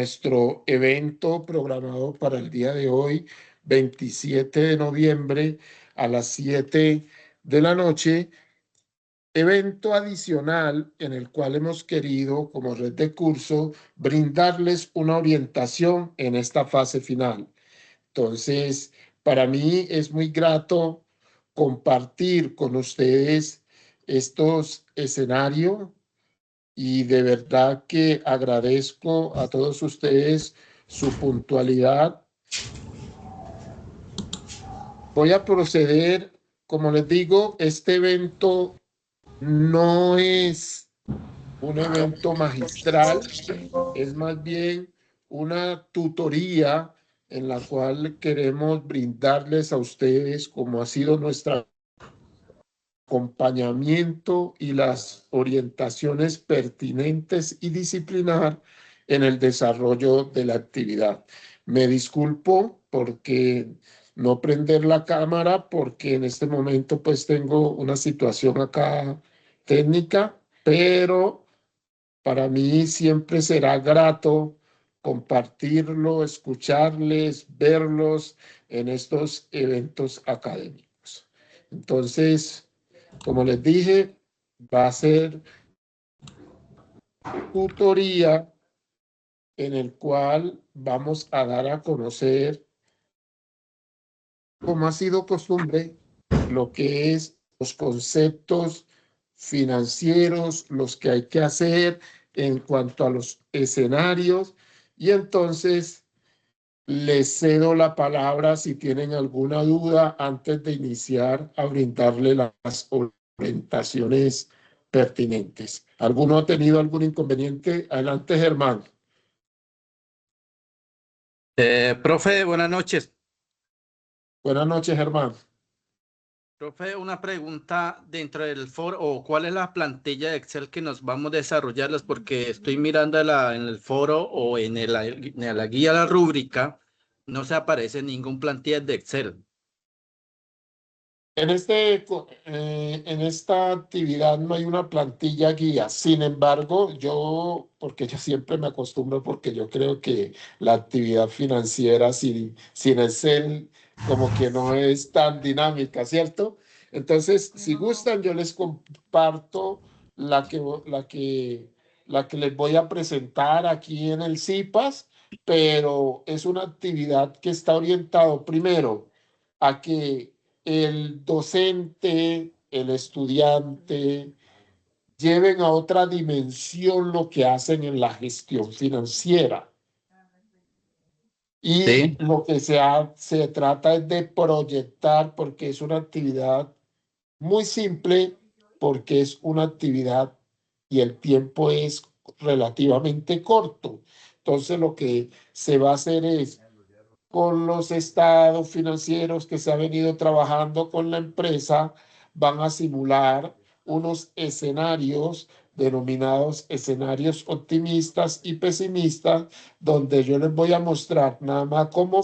nuestro evento programado para el día de hoy, 27 de noviembre a las 7 de la noche, evento adicional en el cual hemos querido, como red de curso, brindarles una orientación en esta fase final. Entonces, para mí es muy grato compartir con ustedes estos escenarios y de verdad que agradezco a todos ustedes su puntualidad. Voy a proceder, como les digo, este evento no es un evento magistral, es más bien una tutoría en la cual queremos brindarles a ustedes, como ha sido nuestro acompañamiento y las orientaciones pertinentes y disciplinar en el desarrollo de la actividad. Me disculpo porque no prender la cámara, porque en este momento pues tengo una situación acá técnica, pero para mí siempre será grato compartirlo, escucharles, verlos en estos eventos académicos. Entonces, como les dije, va a ser tutoría en el cual vamos a dar a conocer, como ha sido costumbre, lo que es los conceptos financieros, los que hay que hacer en cuanto a los escenarios. Y entonces les cedo la palabra si tienen alguna duda antes de iniciar a brindarle las orientaciones pertinentes. ¿Alguno ha tenido algún inconveniente? Adelante, Germán. Profe, buenas noches. Buenas noches, Germán. Profe, una pregunta dentro del foro, o ¿cuál es la plantilla de Excel que nos vamos a desarrollarlas? Porque estoy mirando en el foro o en la guía, la rúbrica, no se aparece ningún plantilla de Excel. En esta actividad no hay una plantilla guía. Sin embargo, porque yo siempre me acostumbro, porque yo creo que la actividad financiera sin Excel como que no es tan dinámica, ¿cierto? Entonces, si gustan, yo les comparto la que, la que, la que les voy a presentar aquí en el CIPAS, pero es una actividad que está orientado primero a que el docente, el estudiante, lleven a otra dimensión lo que hacen en la gestión financiera. Y Sí. lo que se trata es de proyectar, porque es una actividad muy simple, porque es una actividad y el tiempo es relativamente corto. Entonces lo que se va a hacer es con los estados financieros que se ha venido trabajando con la empresa, van a simular unos escenarios denominados escenarios optimistas y pesimistas, donde yo les voy a mostrar nada más cómo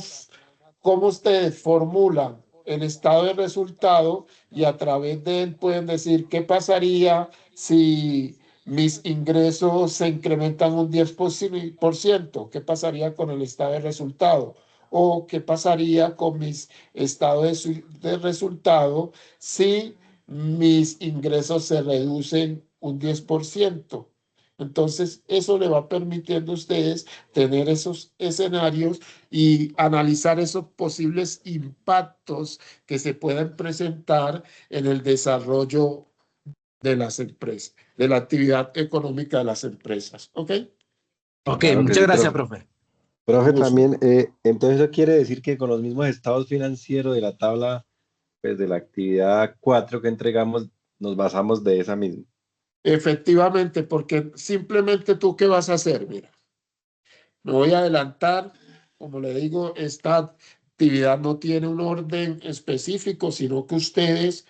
ustedes formulan el estado de resultado y a través de él pueden decir qué pasaría si mis ingresos se incrementan un 10%, qué pasaría con el estado de resultado o qué pasaría con mis estados de resultado si mis ingresos se reducen un 10%. Entonces, eso le va permitiendo a ustedes tener esos escenarios y analizar esos posibles impactos que se pueden presentar en el desarrollo de las empresas, de la actividad económica de las empresas. ¿Ok? Ok, Claro que muchas sí, gracias, profe. profe. Profe, Gusto. también, entonces eso quiere decir que con los mismos estados financieros de la tabla, pues de la actividad 4 que entregamos, nos basamos de esa misma. Efectivamente, porque simplemente tú, ¿qué vas a hacer? Mira, me voy a adelantar. Como le digo, esta actividad no tiene un orden específico, sino que ustedes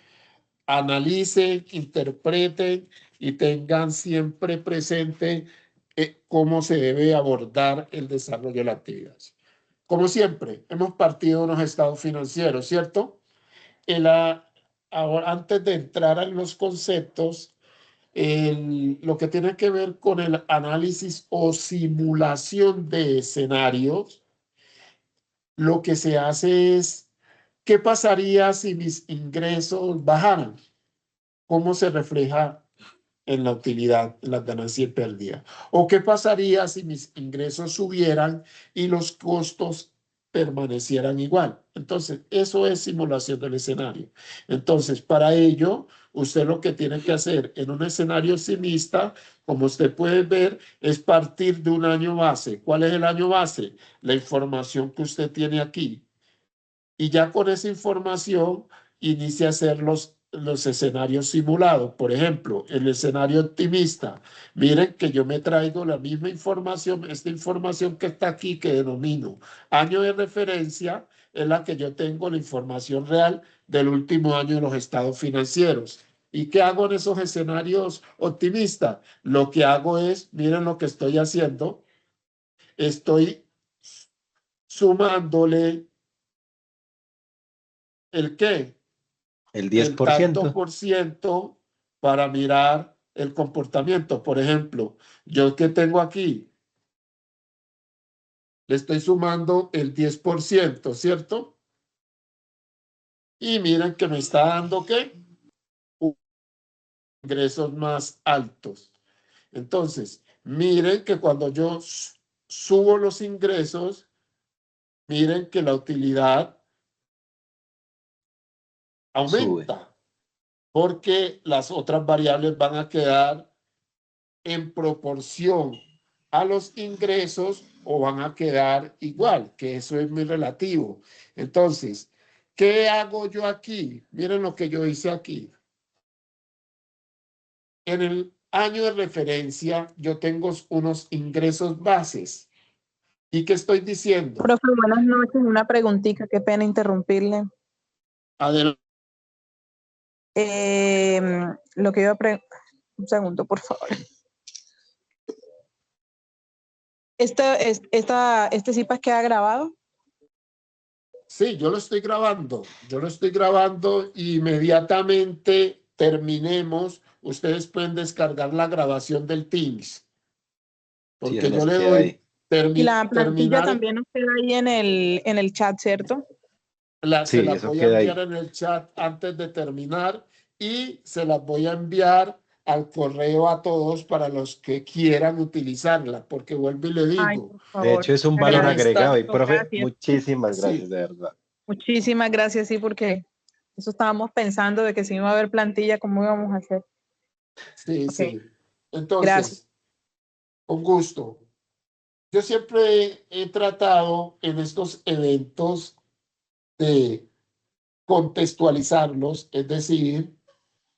analicen, interpreten y tengan siempre presente cómo se debe abordar el desarrollo de la actividad. Como siempre, hemos partido de unos estados financieros, ¿cierto? Ahora, antes de entrar en los conceptos, lo que tiene que ver con el análisis o simulación de escenarios, lo que se hace es, ¿qué pasaría si mis ingresos bajaran? ¿Cómo se refleja en la utilidad, en las ganancias y pérdidas? ¿O qué pasaría si mis ingresos subieran y los costos permanecieran igual? Entonces, eso es simulación del escenario. Entonces, para ello, usted lo que tiene que hacer en un escenario simista, como usted puede ver, es partir de un año base. ¿Cuál es el año base? La información que usted tiene aquí. Y ya con esa información inicia a hacer los escenarios simulados. Por ejemplo, el escenario optimista. Miren que yo me traigo la misma información, esta información que está aquí, que denomino año de referencia, es la que yo tengo la información real del último año de los estados financieros. ¿Y qué hago en esos escenarios optimistas? Lo que hago es, miren lo que estoy haciendo, estoy sumándole ¿el qué? El El tanto 10%. por ciento para mirar el comportamiento. Por ejemplo, yo que tengo aquí, le estoy sumando el 10%, ¿cierto? Y miren que me está dando ¿qué? Ingresos más altos. Entonces, miren que cuando yo subo los ingresos, miren que la utilidad Sube. aumenta, porque las otras variables van a quedar en proporción a los ingresos o van a quedar igual, que eso es muy relativo. Entonces, ¿qué hago yo aquí? Miren lo que yo hice aquí. En el año de referencia, yo tengo unos ingresos bases. ¿Y qué estoy diciendo? Profe, buenas noches. Una preguntita, qué pena interrumpirle. Adelante. Lo que iba a un segundo, por favor. ¿Este CIPAS queda grabado? Sí, yo lo estoy grabando. Yo lo estoy grabando y inmediatamente terminemos. Ustedes pueden descargar la grabación del Teams. Sí, Porque eso yo nos le queda doy ahí. Y la plantilla terminar, también nos queda ahí en el chat, ¿cierto? se Sí, las eso voy a queda enviar ahí. en el chat antes de terminar y se las voy a enviar al correo a todos para los que quieran utilizarla, porque vuelvo y le Ay, digo, por De favor. hecho, es un valor en agregado. esta, Y, profe, Gracias. muchísimas gracias, sí, de verdad. Muchísimas gracias, sí, porque eso estábamos pensando de que si iba a haber plantilla, ¿cómo íbamos a hacer? sí, Ok, sí. gracias. Entonces, con gusto. Yo siempre he tratado en estos eventos de contextualizarlos, es decir,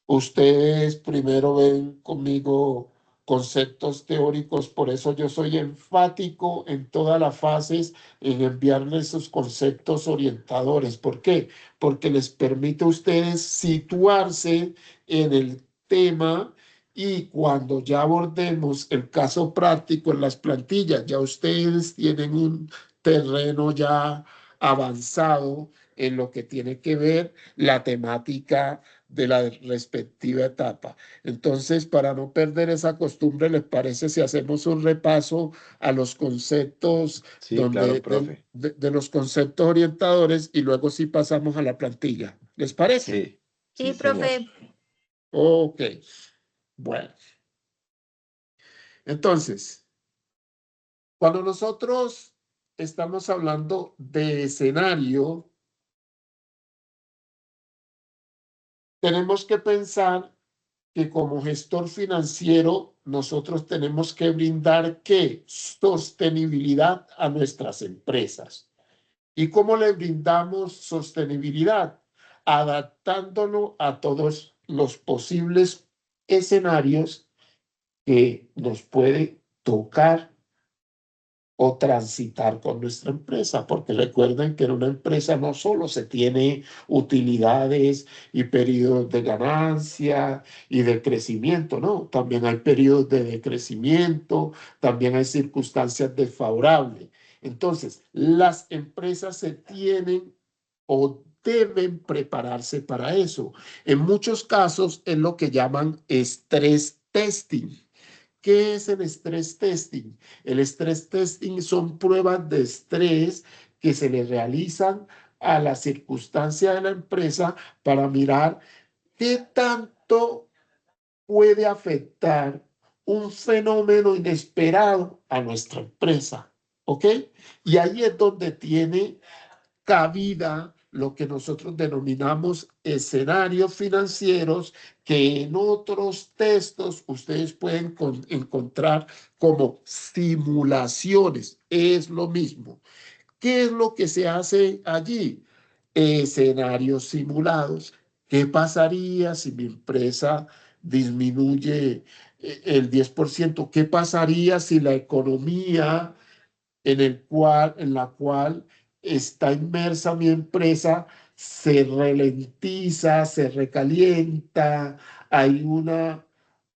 ustedes primero ven conmigo conceptos teóricos, por eso yo soy enfático en todas las fases en enviarles esos conceptos orientadores. ¿Por qué? Porque les permite a ustedes situarse en el tema y cuando ya abordemos el caso práctico en las plantillas, ya ustedes tienen un terreno ya avanzado en lo que tiene que ver la temática de la respectiva etapa. Entonces, para no perder esa costumbre, ¿les parece si hacemos un repaso a los conceptos Sí, claro, profe. de los conceptos orientadores y luego sí pasamos a la plantilla? ¿Les parece? Sí, Sí, sí, señor. profe. Ok, bueno. Entonces, cuando nosotros estamos hablando de escenario, tenemos que pensar que como gestor financiero nosotros tenemos que brindar ¿qué? Sostenibilidad a nuestras empresas. ¿Y cómo le brindamos sostenibilidad? Adaptándolo a todos los posibles escenarios que nos puede tocar o transitar con nuestra empresa, porque recuerden que en una empresa no solo se tiene utilidades y periodos de ganancia y de crecimiento, no, también hay periodos de decrecimiento, también hay circunstancias desfavorables. Entonces, las empresas se tienen o deben prepararse para eso. En muchos casos es lo que llaman estrés testing. ¿Qué es el estrés testing? El estrés testing son pruebas de estrés que se le realizan a la circunstancia de la empresa para mirar qué tanto puede afectar un fenómeno inesperado a nuestra empresa. ¿Ok? Y ahí es donde tiene cabida lo que nosotros denominamos escenarios financieros, que en otros textos ustedes pueden encontrar como simulaciones. Es lo mismo. ¿Qué es lo que se hace allí? Escenarios simulados. ¿Qué pasaría si mi empresa disminuye el 10%? ¿Qué pasaría si la economía en la cual está inmersa mi empresa se ralentiza, se recalienta, hay una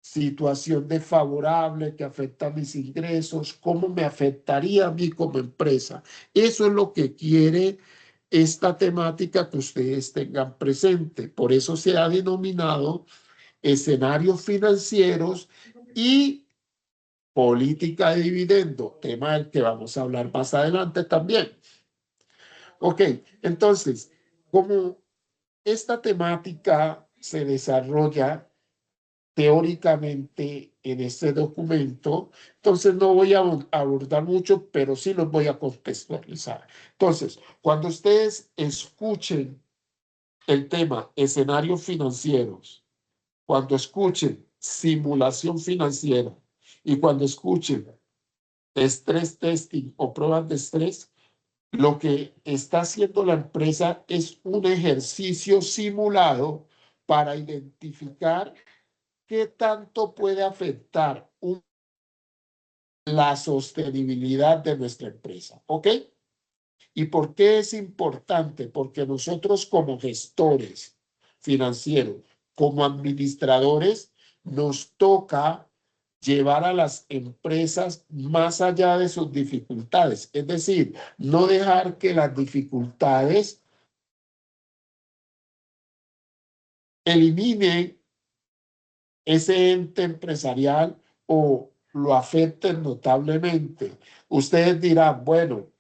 situación desfavorable que afecta a mis ingresos? ¿Cómo me afectaría a mí como empresa? Eso es lo que quiere esta temática que ustedes tengan presente. Por eso se ha denominado escenarios financieros y política de dividendo, tema del que vamos a hablar más adelante también. Ok, entonces, como esta temática se desarrolla teóricamente en este documento, entonces no voy a abordar mucho, pero sí los voy a contextualizar. Entonces, cuando ustedes escuchen el tema escenarios financieros, cuando escuchen simulación financiera y cuando escuchen estrés testing o pruebas de estrés, lo que está haciendo la empresa es un ejercicio simulado para identificar qué tanto puede afectar la sostenibilidad de nuestra empresa. ¿Ok? ¿Y por qué es importante? Porque nosotros como gestores financieros, como administradores, nos toca llevar a las empresas más allá de sus dificultades. Es decir, no dejar que las dificultades eliminen ese ente empresarial o lo afecten notablemente. Ustedes dirán, bueno,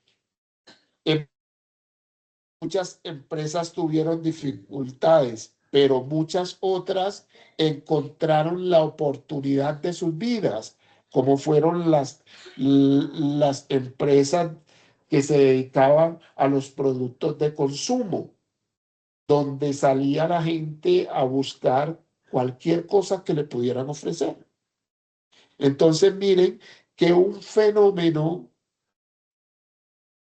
muchas empresas tuvieron dificultades, pero muchas otras encontraron la oportunidad de sus vidas, como fueron las empresas que se dedicaban a los productos de consumo, donde salía la gente a buscar cualquier cosa que le pudieran ofrecer. Entonces, miren que un fenómeno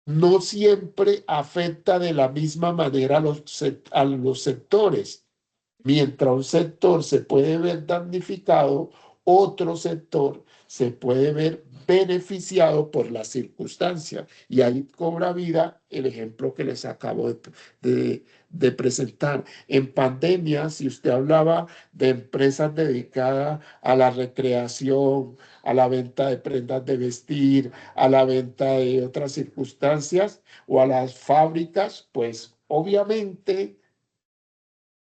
no siempre afecta de la misma manera a los sectores. Mientras un sector se puede ver damnificado, otro sector se puede ver beneficiado por la circunstancia. Y ahí cobra vida el ejemplo que les acabo de presentar. En pandemia, si usted hablaba de empresas dedicadas a la recreación, a la venta de prendas de vestir, a la venta de otras circunstancias o a las fábricas, pues obviamente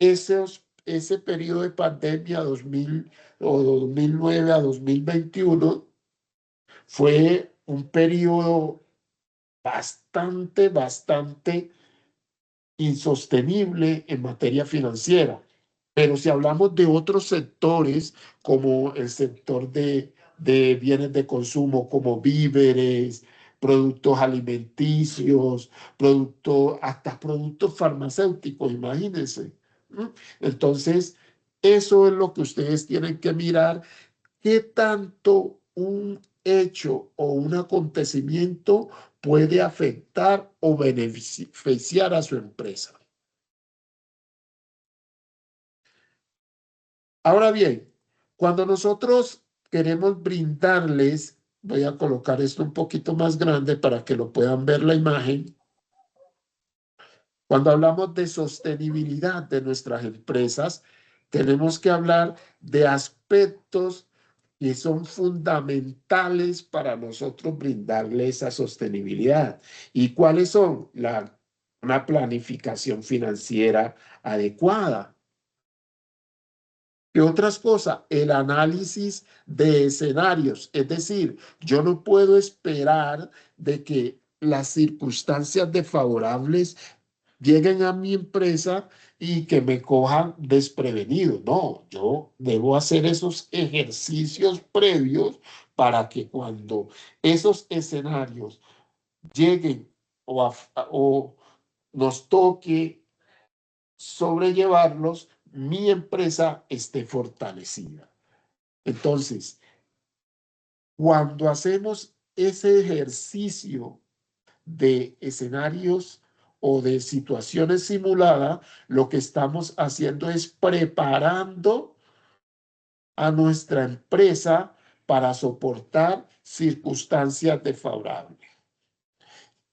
ese periodo de pandemia 2009 a 2021 fue un periodo bastante insostenible en materia financiera. Pero si hablamos de otros sectores, como el sector de bienes de consumo, como víveres, productos alimenticios, hasta productos farmacéuticos, imagínense. Entonces, eso es lo que ustedes tienen que mirar, qué tanto un hecho o un acontecimiento puede afectar o beneficiar a su empresa. Ahora bien, cuando nosotros queremos brindarles, voy a colocar esto un poquito más grande para que lo puedan ver la imagen. Cuando hablamos de sostenibilidad de nuestras empresas, tenemos que hablar de aspectos que son fundamentales para nosotros brindarle esa sostenibilidad. ¿Y cuáles son? Una planificación financiera adecuada. ¿Qué otras cosas? El análisis de escenarios. Es decir, yo no puedo esperar de que las circunstancias desfavorables lleguen a mi empresa y que me cojan desprevenido. No, yo debo hacer esos ejercicios previos para que cuando esos escenarios lleguen o nos toque sobrellevarlos, mi empresa esté fortalecida. Entonces, cuando hacemos ese ejercicio de escenarios o de situaciones simuladas, lo que estamos haciendo es preparando a nuestra empresa para soportar circunstancias desfavorables.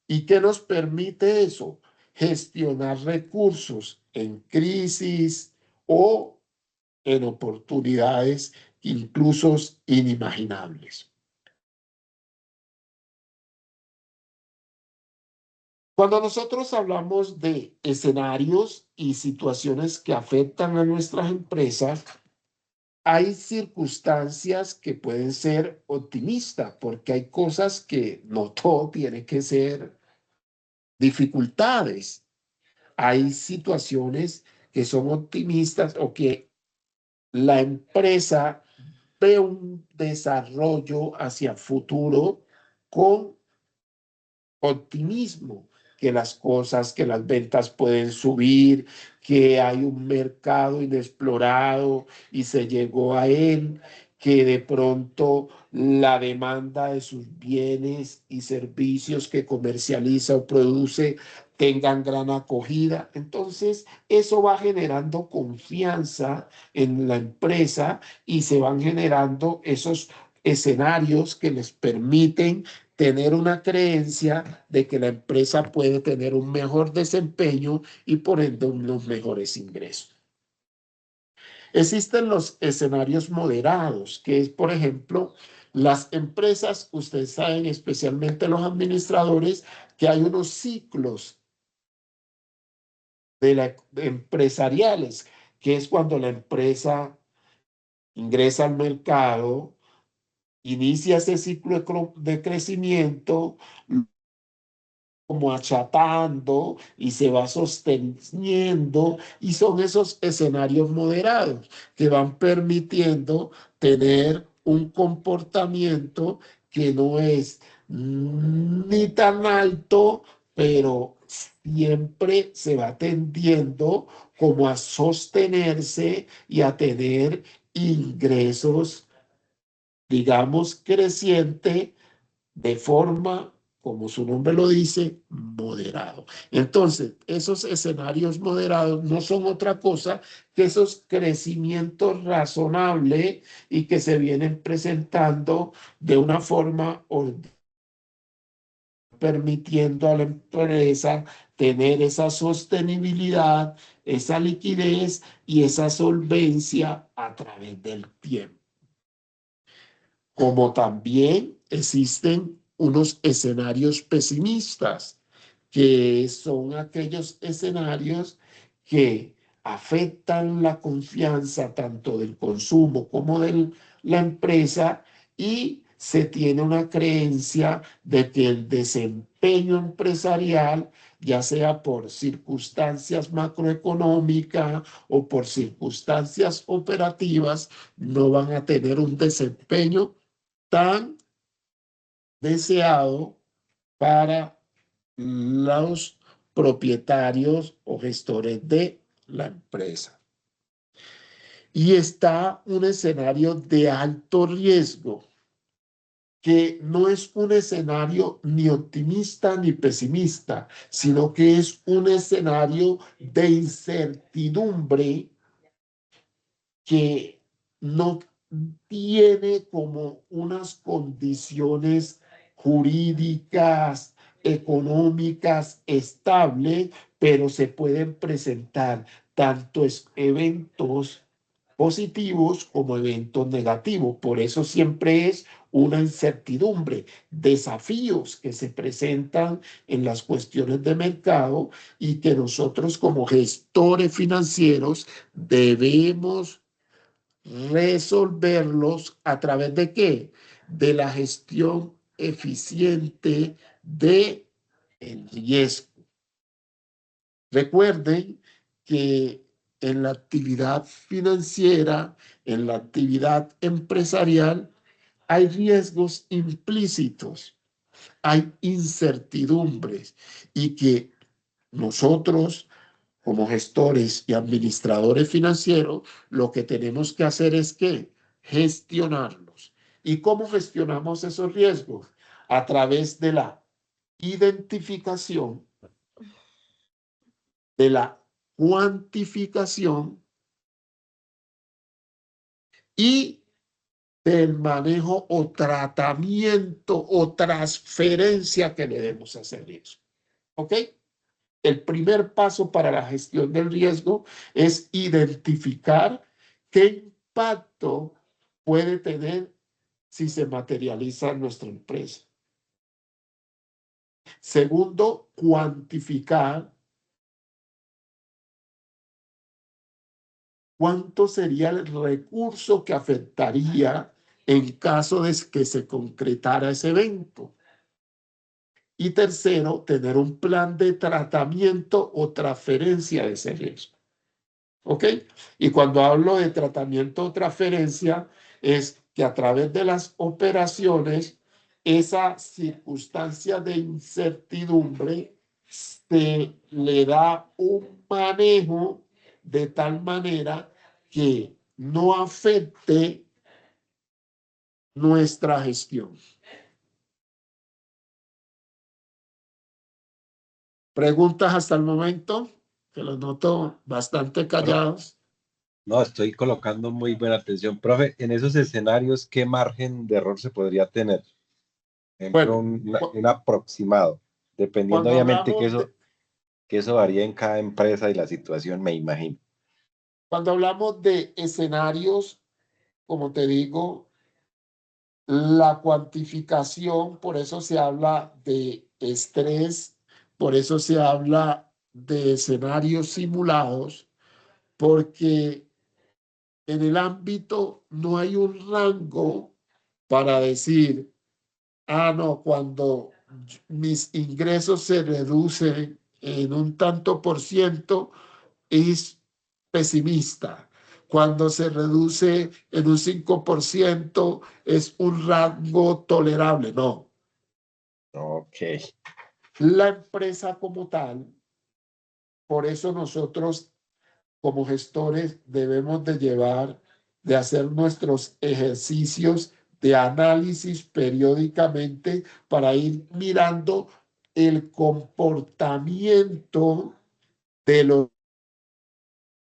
¿Y qué nos permite eso? Gestionar recursos en crisis o en oportunidades incluso inimaginables. Cuando nosotros hablamos de escenarios y situaciones que afectan a nuestras empresas, hay circunstancias que pueden ser optimistas, porque hay cosas que no todo tiene que ser dificultades. Hay situaciones que son optimistas o que la empresa ve un desarrollo hacia el futuro con optimismo, que las cosas, que las ventas pueden subir, que hay un mercado inexplorado y se llegó a él, que de pronto la demanda de sus bienes y servicios que comercializa o produce tengan gran acogida. Entonces, eso va generando confianza en la empresa y se van generando esos escenarios que les permiten tener una creencia de que la empresa puede tener un mejor desempeño y por ende unos mejores ingresos. Existen los escenarios moderados, que es, por ejemplo, las empresas, ustedes saben, especialmente los administradores, que hay unos ciclos empresariales, que es cuando la empresa ingresa al mercado, inicia ese ciclo de crecimiento, como achatando y se va sosteniendo, y son esos escenarios moderados que van permitiendo tener un comportamiento que no es ni tan alto, pero siempre se va tendiendo como a sostenerse y a tener ingresos, digamos, creciente de forma, como su nombre lo dice, moderado. Entonces, esos escenarios moderados no son otra cosa que esos crecimientos razonables y que se vienen presentando de una forma permitiendo a la empresa tener esa sostenibilidad, esa liquidez y esa solvencia a través del tiempo. Como también existen unos escenarios pesimistas, que son aquellos escenarios que afectan la confianza tanto del consumo como de la empresa y se tiene una creencia de que el desempeño empresarial, ya sea por circunstancias macroeconómicas o por circunstancias operativas, no van a tener un desempeño tan deseado para los propietarios o gestores de la empresa. Y está un escenario de alto riesgo, que no es un escenario ni optimista ni pesimista, sino que es un escenario de incertidumbre que no tiene como unas condiciones jurídicas, económicas estables, pero se pueden presentar tanto eventos positivos como eventos negativos. Por eso siempre es una incertidumbre, desafíos que se presentan en las cuestiones de mercado y que nosotros como gestores financieros debemos resolverlos a través de ¿qué? De la gestión eficiente de el riesgo. Recuerden que en la actividad financiera, en la actividad empresarial, hay riesgos implícitos, hay incertidumbres y que nosotros como gestores y administradores financieros, lo que tenemos que hacer es que gestionarlos. ¿Y cómo gestionamos esos riesgos? A través de la identificación, de la cuantificación y del manejo o tratamiento o transferencia que le debemos hacer eso. ¿Ok? El primer paso para la gestión del riesgo es identificar qué impacto puede tener si se materializa en nuestra empresa. Segundo, cuantificar cuánto sería el recurso que afectaría en caso de que se concretara ese evento. Y tercero, tener un plan de tratamiento o transferencia de ese riesgo. ¿Ok? Y cuando hablo de tratamiento o transferencia, es que a través de las operaciones, esa circunstancia de incertidumbre se le da un manejo de tal manera que no afecte nuestra gestión. ¿Preguntas hasta el momento? Que los noto bastante callados. No, estoy colocando muy buena atención. Profe, en esos escenarios, ¿qué margen de error se podría tener? Ejemplo, Bueno, un aproximado, dependiendo cuando obviamente hablamos de, que eso varía en cada empresa y la situación, me imagino. cuando hablamos de escenarios, como te digo, la cuantificación, por eso se habla de estrés, por eso se habla de escenarios simulados, porque en el ámbito no hay un rango para decir, ah, no, cuando mis ingresos se reducen en un tanto por ciento, es pesimista. Cuando se reduce en un 5%, es un rango tolerable. No. Ok. La empresa como tal, por eso nosotros como gestores debemos de llevar, de hacer nuestros ejercicios de análisis periódicamente para ir mirando el comportamiento de los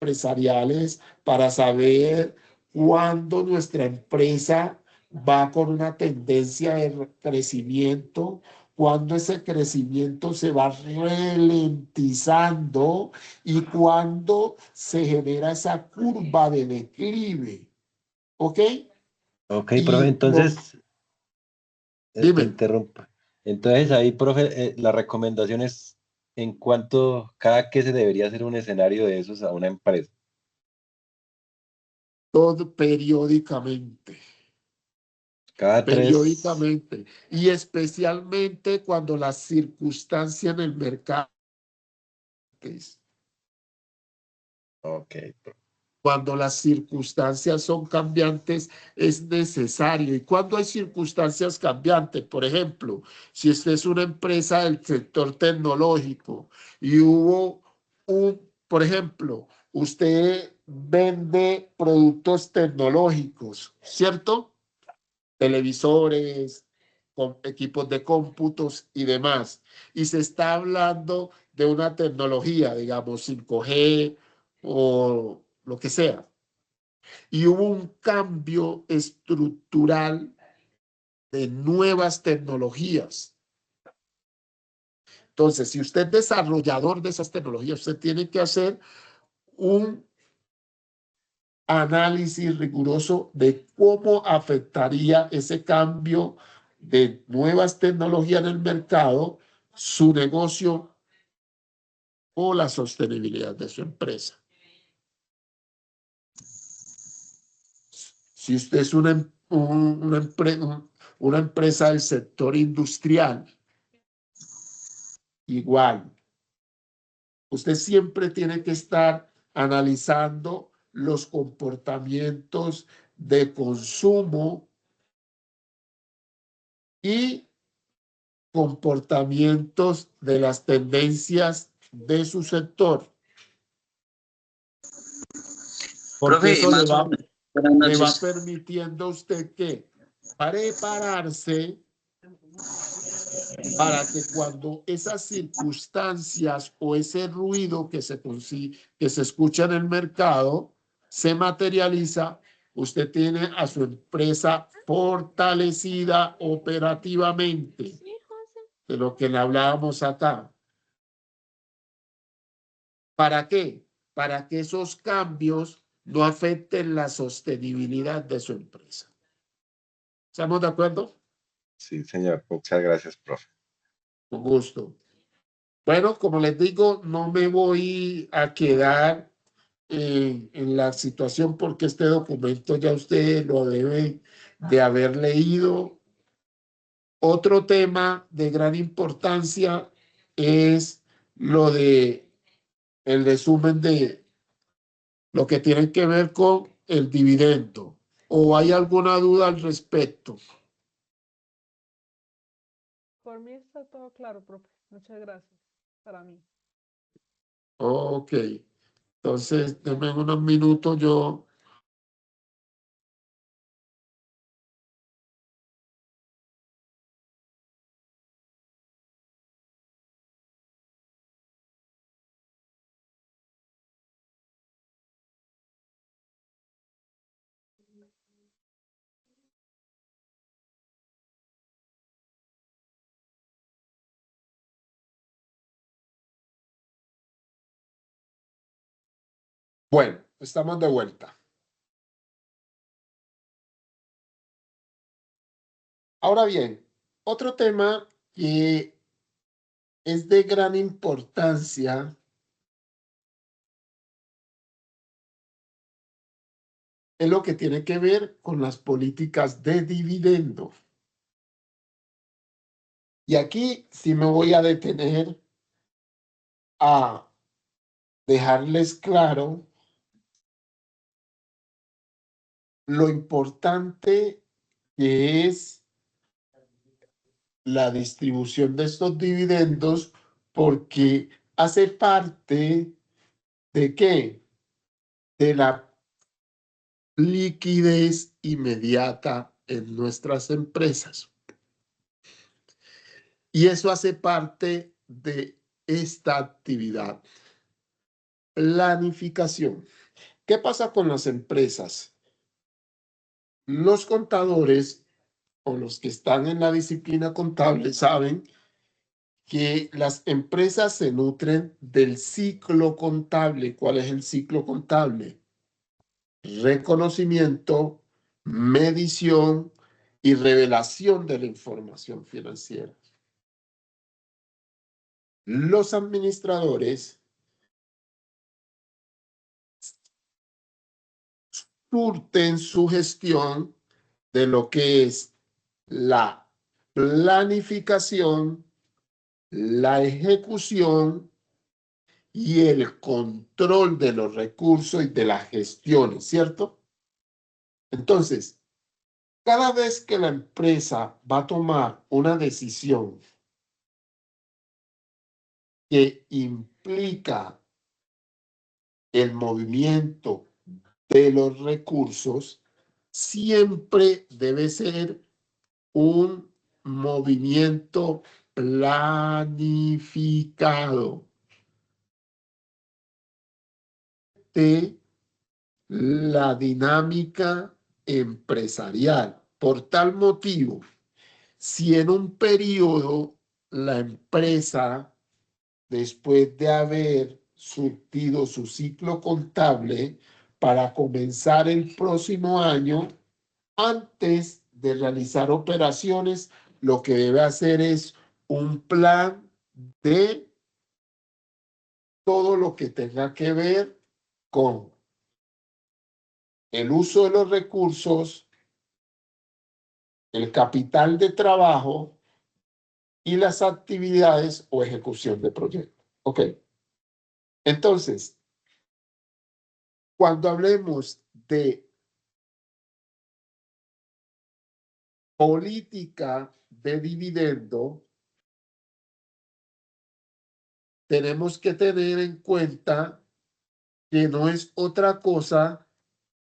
empresariales para saber cuándo nuestra empresa va con una tendencia de crecimiento, cuándo ese crecimiento se va ralentizando y cuándo se genera esa curva de declive. ¿Ok? Ok, profe, Y entonces, dime, interrumpa. Entonces ahí, profe, la recomendación es en cuanto, cada que se debería hacer un escenario de esos a una empresa. todo periódicamente. Cada tres. Periódicamente y especialmente cuando las circunstancias en el mercado, Ok, cuando las circunstancias son cambiantes, es necesario. Y cuando hay circunstancias cambiantes, por ejemplo, si usted es una empresa del sector tecnológico y hubo por ejemplo, usted vende productos tecnológicos, ¿cierto? Televisores, con equipos de cómputos y demás. Y se está hablando de una tecnología, digamos, 5G o lo que sea. Y hubo un cambio estructural de nuevas tecnologías. Entonces, si usted es desarrollador de esas tecnologías, usted tiene que hacer un análisis riguroso de cómo afectaría ese cambio de nuevas tecnologías en el mercado, su negocio o la sostenibilidad de su empresa. Si usted es una empresa del sector industrial, igual. Usted siempre tiene que estar analizando los comportamientos de consumo y comportamientos de las tendencias de su sector. Porque Profe, eso más o menos. Buenas le va noches. permitiendo a usted que prepararse para que cuando esas circunstancias o ese ruido que se escucha en el mercado se materializa, usted tiene a su empresa fortalecida operativamente, de lo que le hablábamos acá. ¿Para qué? Para que esos cambios no afecten la sostenibilidad de su empresa. ¿Estamos de acuerdo? Sí, señor. Muchas gracias, profe. Con gusto. Bueno, como les digo, no me voy a quedar en la situación porque este documento ya ustedes lo deben de haber leído. Otro tema de gran importancia es lo de el resumen de lo que tiene que ver con el dividendo. ¿O hay alguna duda al respecto? Por mí está todo claro, profe. Muchas gracias. Para mí. Ok. Entonces, denme unos minutos, yo... Bueno, estamos de vuelta. Ahora bien, otro tema que es de gran importancia es lo que tiene que ver con las políticas de dividendo. Y aquí sí me voy a detener a dejarles claro lo importante que es la distribución de estos dividendos porque hace parte ¿de qué? De la liquidez inmediata en nuestras empresas. Y eso hace parte de esta actividad. Planificación. ¿Qué pasa con las empresas? Los contadores o los que están en la disciplina contable saben que las empresas se nutren del ciclo contable. ¿Cuál es el ciclo contable? Reconocimiento, medición y revelación de la información financiera. Los administradores surten su gestión de lo que es la planificación, la ejecución y el control de los recursos y de las gestiones, ¿cierto? Entonces, cada vez que la empresa va a tomar una decisión que implica el movimiento de los recursos, siempre debe ser un movimiento planificado de la dinámica empresarial. Por tal motivo, si en un periodo la empresa, después de haber surtido su ciclo contable para comenzar el próximo año, antes de realizar operaciones, lo que debe hacer es un plan de todo lo que tenga que ver con el uso de los recursos, el capital de trabajo y las actividades o ejecución de proyectos. Ok. Entonces, cuando hablemos de política de dividendo, tenemos que tener en cuenta que no es otra cosa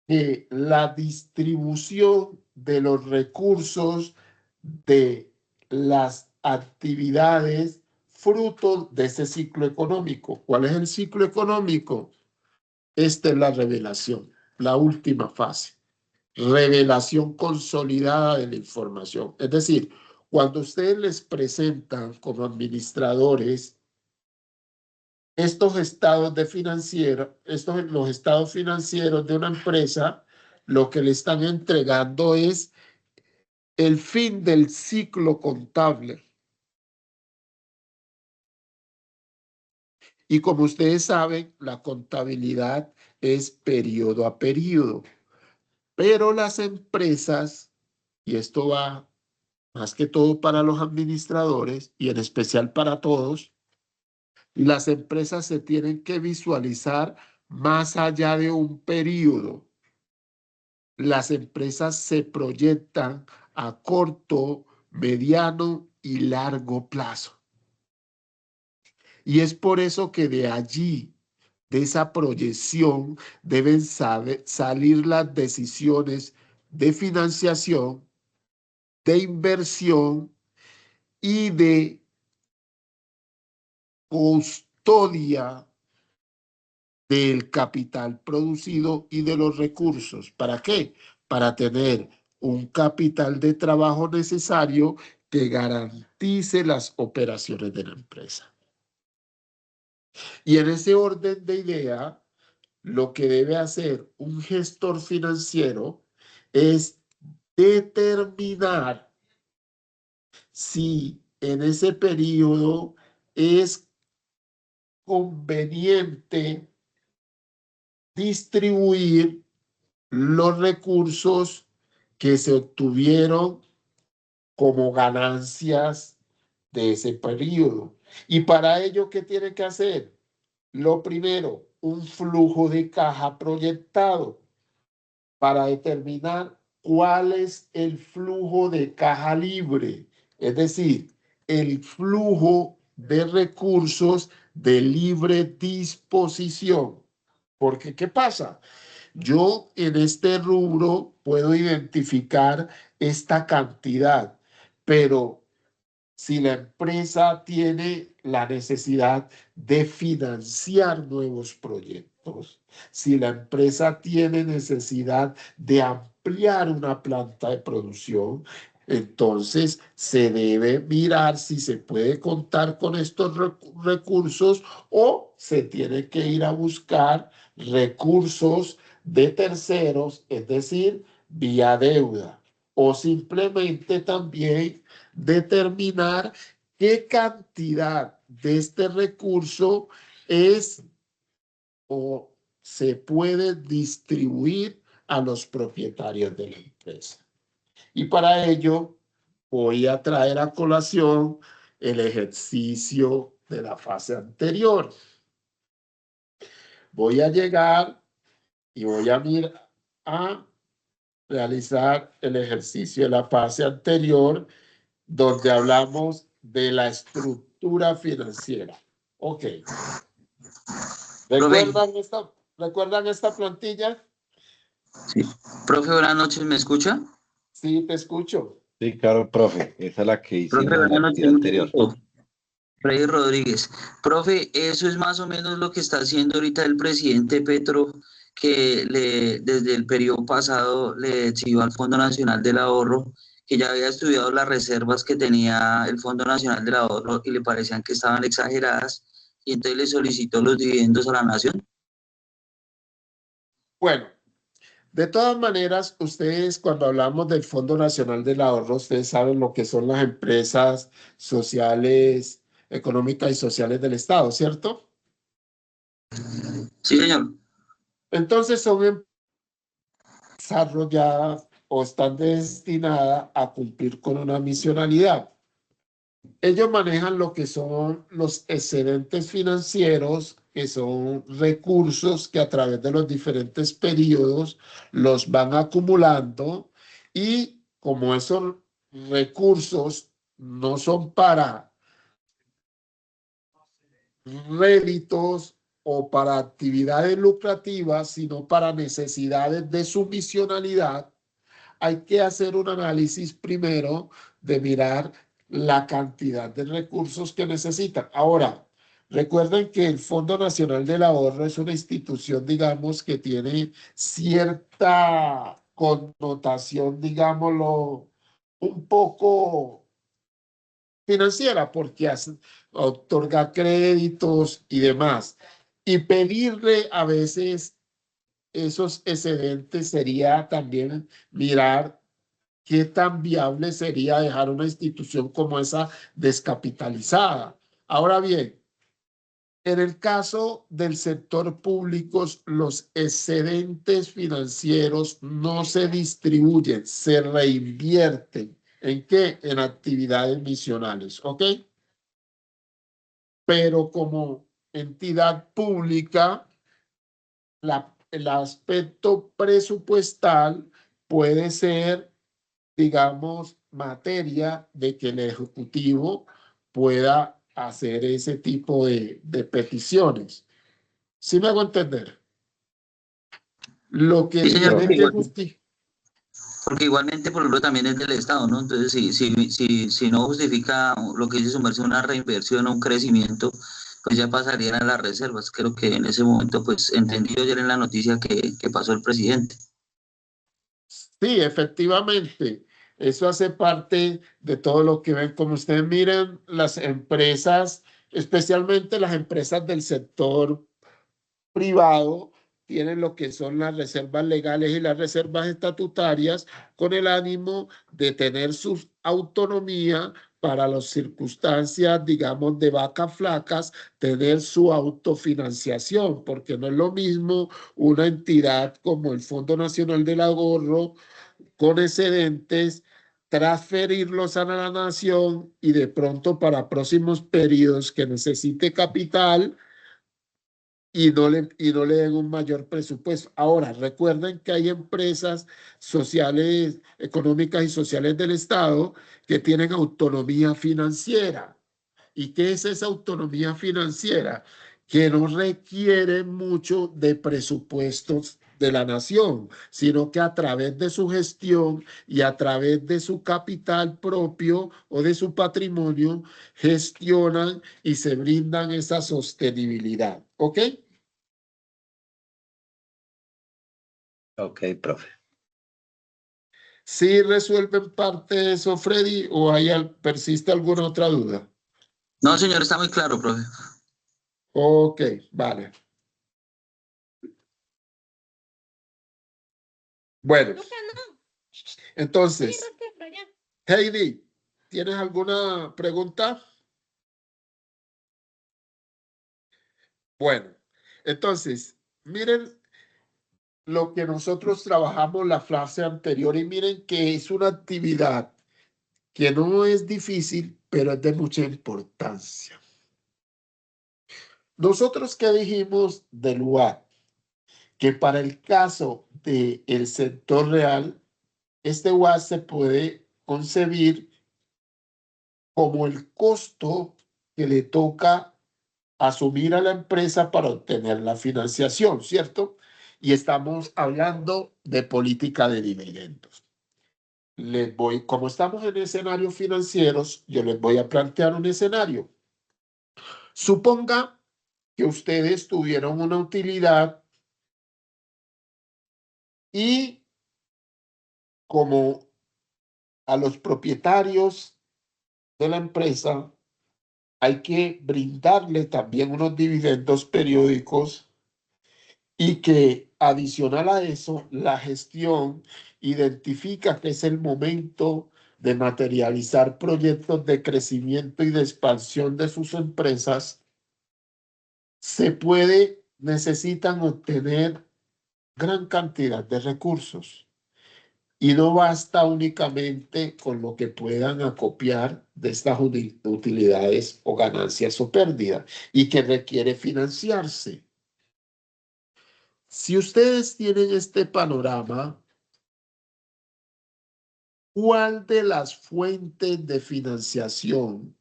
que la distribución de los recursos de las actividades fruto de ese ciclo económico. ¿Cuál es el ciclo económico? Esta es la revelación, la última fase. Revelación consolidada de la información. Es decir, cuando ustedes les presentan como administradores estos estados de financiero, los estados financieros de una empresa, lo que le están entregando es el fin del ciclo contable. Y como ustedes saben, la contabilidad es periodo a periodo. Pero las empresas, y esto va más que todo para los administradores y en especial para todos, las empresas se tienen que visualizar más allá de un periodo. Las empresas se proyectan a corto, mediano y largo plazo. Y es por eso que de allí, de esa proyección, deben salir las decisiones de financiación, de inversión y de custodia del capital producido y de los recursos. ¿Para qué? Para tener un capital de trabajo necesario que garantice las operaciones de la empresa. Y en ese orden de idea, lo que debe hacer un gestor financiero es determinar si en ese periodo es conveniente distribuir los recursos que se obtuvieron como ganancias de ese periodo. Y para ello, ¿qué tiene que hacer? Lo primero, un flujo de caja proyectado para determinar cuál es el flujo de caja libre, es decir, el flujo de recursos de libre disposición. Porque, ¿qué pasa? Yo en este rubro puedo identificar esta cantidad, pero si la empresa tiene la necesidad de financiar nuevos proyectos, si la empresa tiene necesidad de ampliar una planta de producción, entonces se debe mirar si se puede contar con estos recursos o se tiene que ir a buscar recursos de terceros, es decir, vía deuda, o simplemente también determinar qué cantidad de este recurso es o se puede distribuir a los propietarios de la empresa. Y para ello voy a traer a colación el ejercicio de la fase anterior. Voy a llegar y voy a mirar a realizar el ejercicio de la fase anterior donde hablamos de la estructura financiera. Ok. ¿Recuerdan esta plantilla? Sí. Profe, buenas noches, ¿me escucha? Sí, te escucho. Sí, claro, profe. Esa es la que hicimos Profe, en la buenas actividad anterior. noches. Freddy Rodríguez. Profe, eso es más o menos lo que está haciendo ahorita el presidente Petro, que desde el periodo pasado le exigió al Fondo Nacional del Ahorro, que ya había estudiado las reservas que tenía el Fondo Nacional del Ahorro y le parecían que estaban exageradas, y entonces le solicitó los dividendos a la nación. Bueno, de todas maneras, ustedes cuando hablamos del Fondo Nacional del Ahorro, ustedes saben lo que son las empresas sociales, económicas y sociales del Estado, ¿cierto? Sí, señor. Entonces son desarrolladas o están destinadas a cumplir con una misionalidad. Ellos manejan lo que son los excedentes financieros, que son recursos que a través de los diferentes periodos los van acumulando, y como esos recursos no son para réditos o para actividades lucrativas, sino para necesidades de su misionalidad, hay que hacer un análisis primero de mirar la cantidad de recursos que necesitan. Ahora, recuerden que el Fondo Nacional del Ahorro es una institución, digamos, que tiene cierta connotación, digámoslo, un poco financiera, porque otorga créditos y demás. Y pedirle a veces esos excedentes sería también mirar qué tan viable sería dejar una institución como esa descapitalizada. Ahora bien, en el caso del sector público, los excedentes financieros no se distribuyen, se reinvierten. ¿En qué? En actividades misionales, ¿ok? Pero como entidad pública, el aspecto presupuestal puede ser, digamos, materia de que el Ejecutivo pueda hacer ese tipo de peticiones. ¿Sí me hago entender? Lo que Sí, señor, tiene que justificar. porque igualmente, por ejemplo, también es del Estado, ¿no? Entonces, si no justifica lo que dice su merced, una reinversión o un crecimiento, pues ya pasarían a las reservas. Creo que en ese momento, pues, entendí ayer en la noticia que pasó el presidente. Sí, efectivamente. Eso hace parte de todo lo que ven. Como ustedes miren, las empresas, especialmente las empresas del sector privado, tienen lo que son las reservas legales y las reservas estatutarias, con el ánimo de tener su autonomía para las circunstancias, digamos, de vacas flacas, tener su autofinanciación, porque no es lo mismo una entidad como el Fondo Nacional del Ahorro con excedentes, transferirlos a la nación y de pronto para próximos periodos que necesite capital y no le den un mayor presupuesto. Ahora, recuerden que hay empresas sociales, económicas y sociales del Estado que tienen autonomía financiera. ¿Y qué es esa autonomía financiera? Que no requiere mucho de presupuestos de la nación, sino que a través de su gestión y a través de su capital propio o de su patrimonio, gestionan y se brindan esa sostenibilidad. ¿Ok? Ok, profe. ¿Sí resuelven parte de eso, Freddy, o persiste alguna otra duda? No, señor, está muy claro, profe. Ok, vale. Bueno, entonces, Heidi, ¿tienes alguna pregunta? Bueno, entonces, miren lo que nosotros trabajamos la clase anterior y miren que es una actividad que no es difícil, pero es de mucha importancia. Nosotros que dijimos del UAT, que para el caso del sector real, este UAT se puede concebir como el costo que le toca asumir a la empresa para obtener la financiación, ¿cierto? Y estamos hablando de política de dividendos. Como estamos en escenarios financieros, yo les voy a plantear un escenario. Suponga que ustedes tuvieron una utilidad y como a los propietarios de la empresa hay que brindarle también unos dividendos periódicos, y que adicional a eso, la gestión identifica que es el momento de materializar proyectos de crecimiento y de expansión de sus empresas, necesitan obtener gran cantidad de recursos. Y no basta únicamente con lo que puedan acopiar de estas utilidades o ganancias o pérdidas y que requiere financiarse. Si ustedes tienen este panorama, ¿cuál de las fuentes de financiación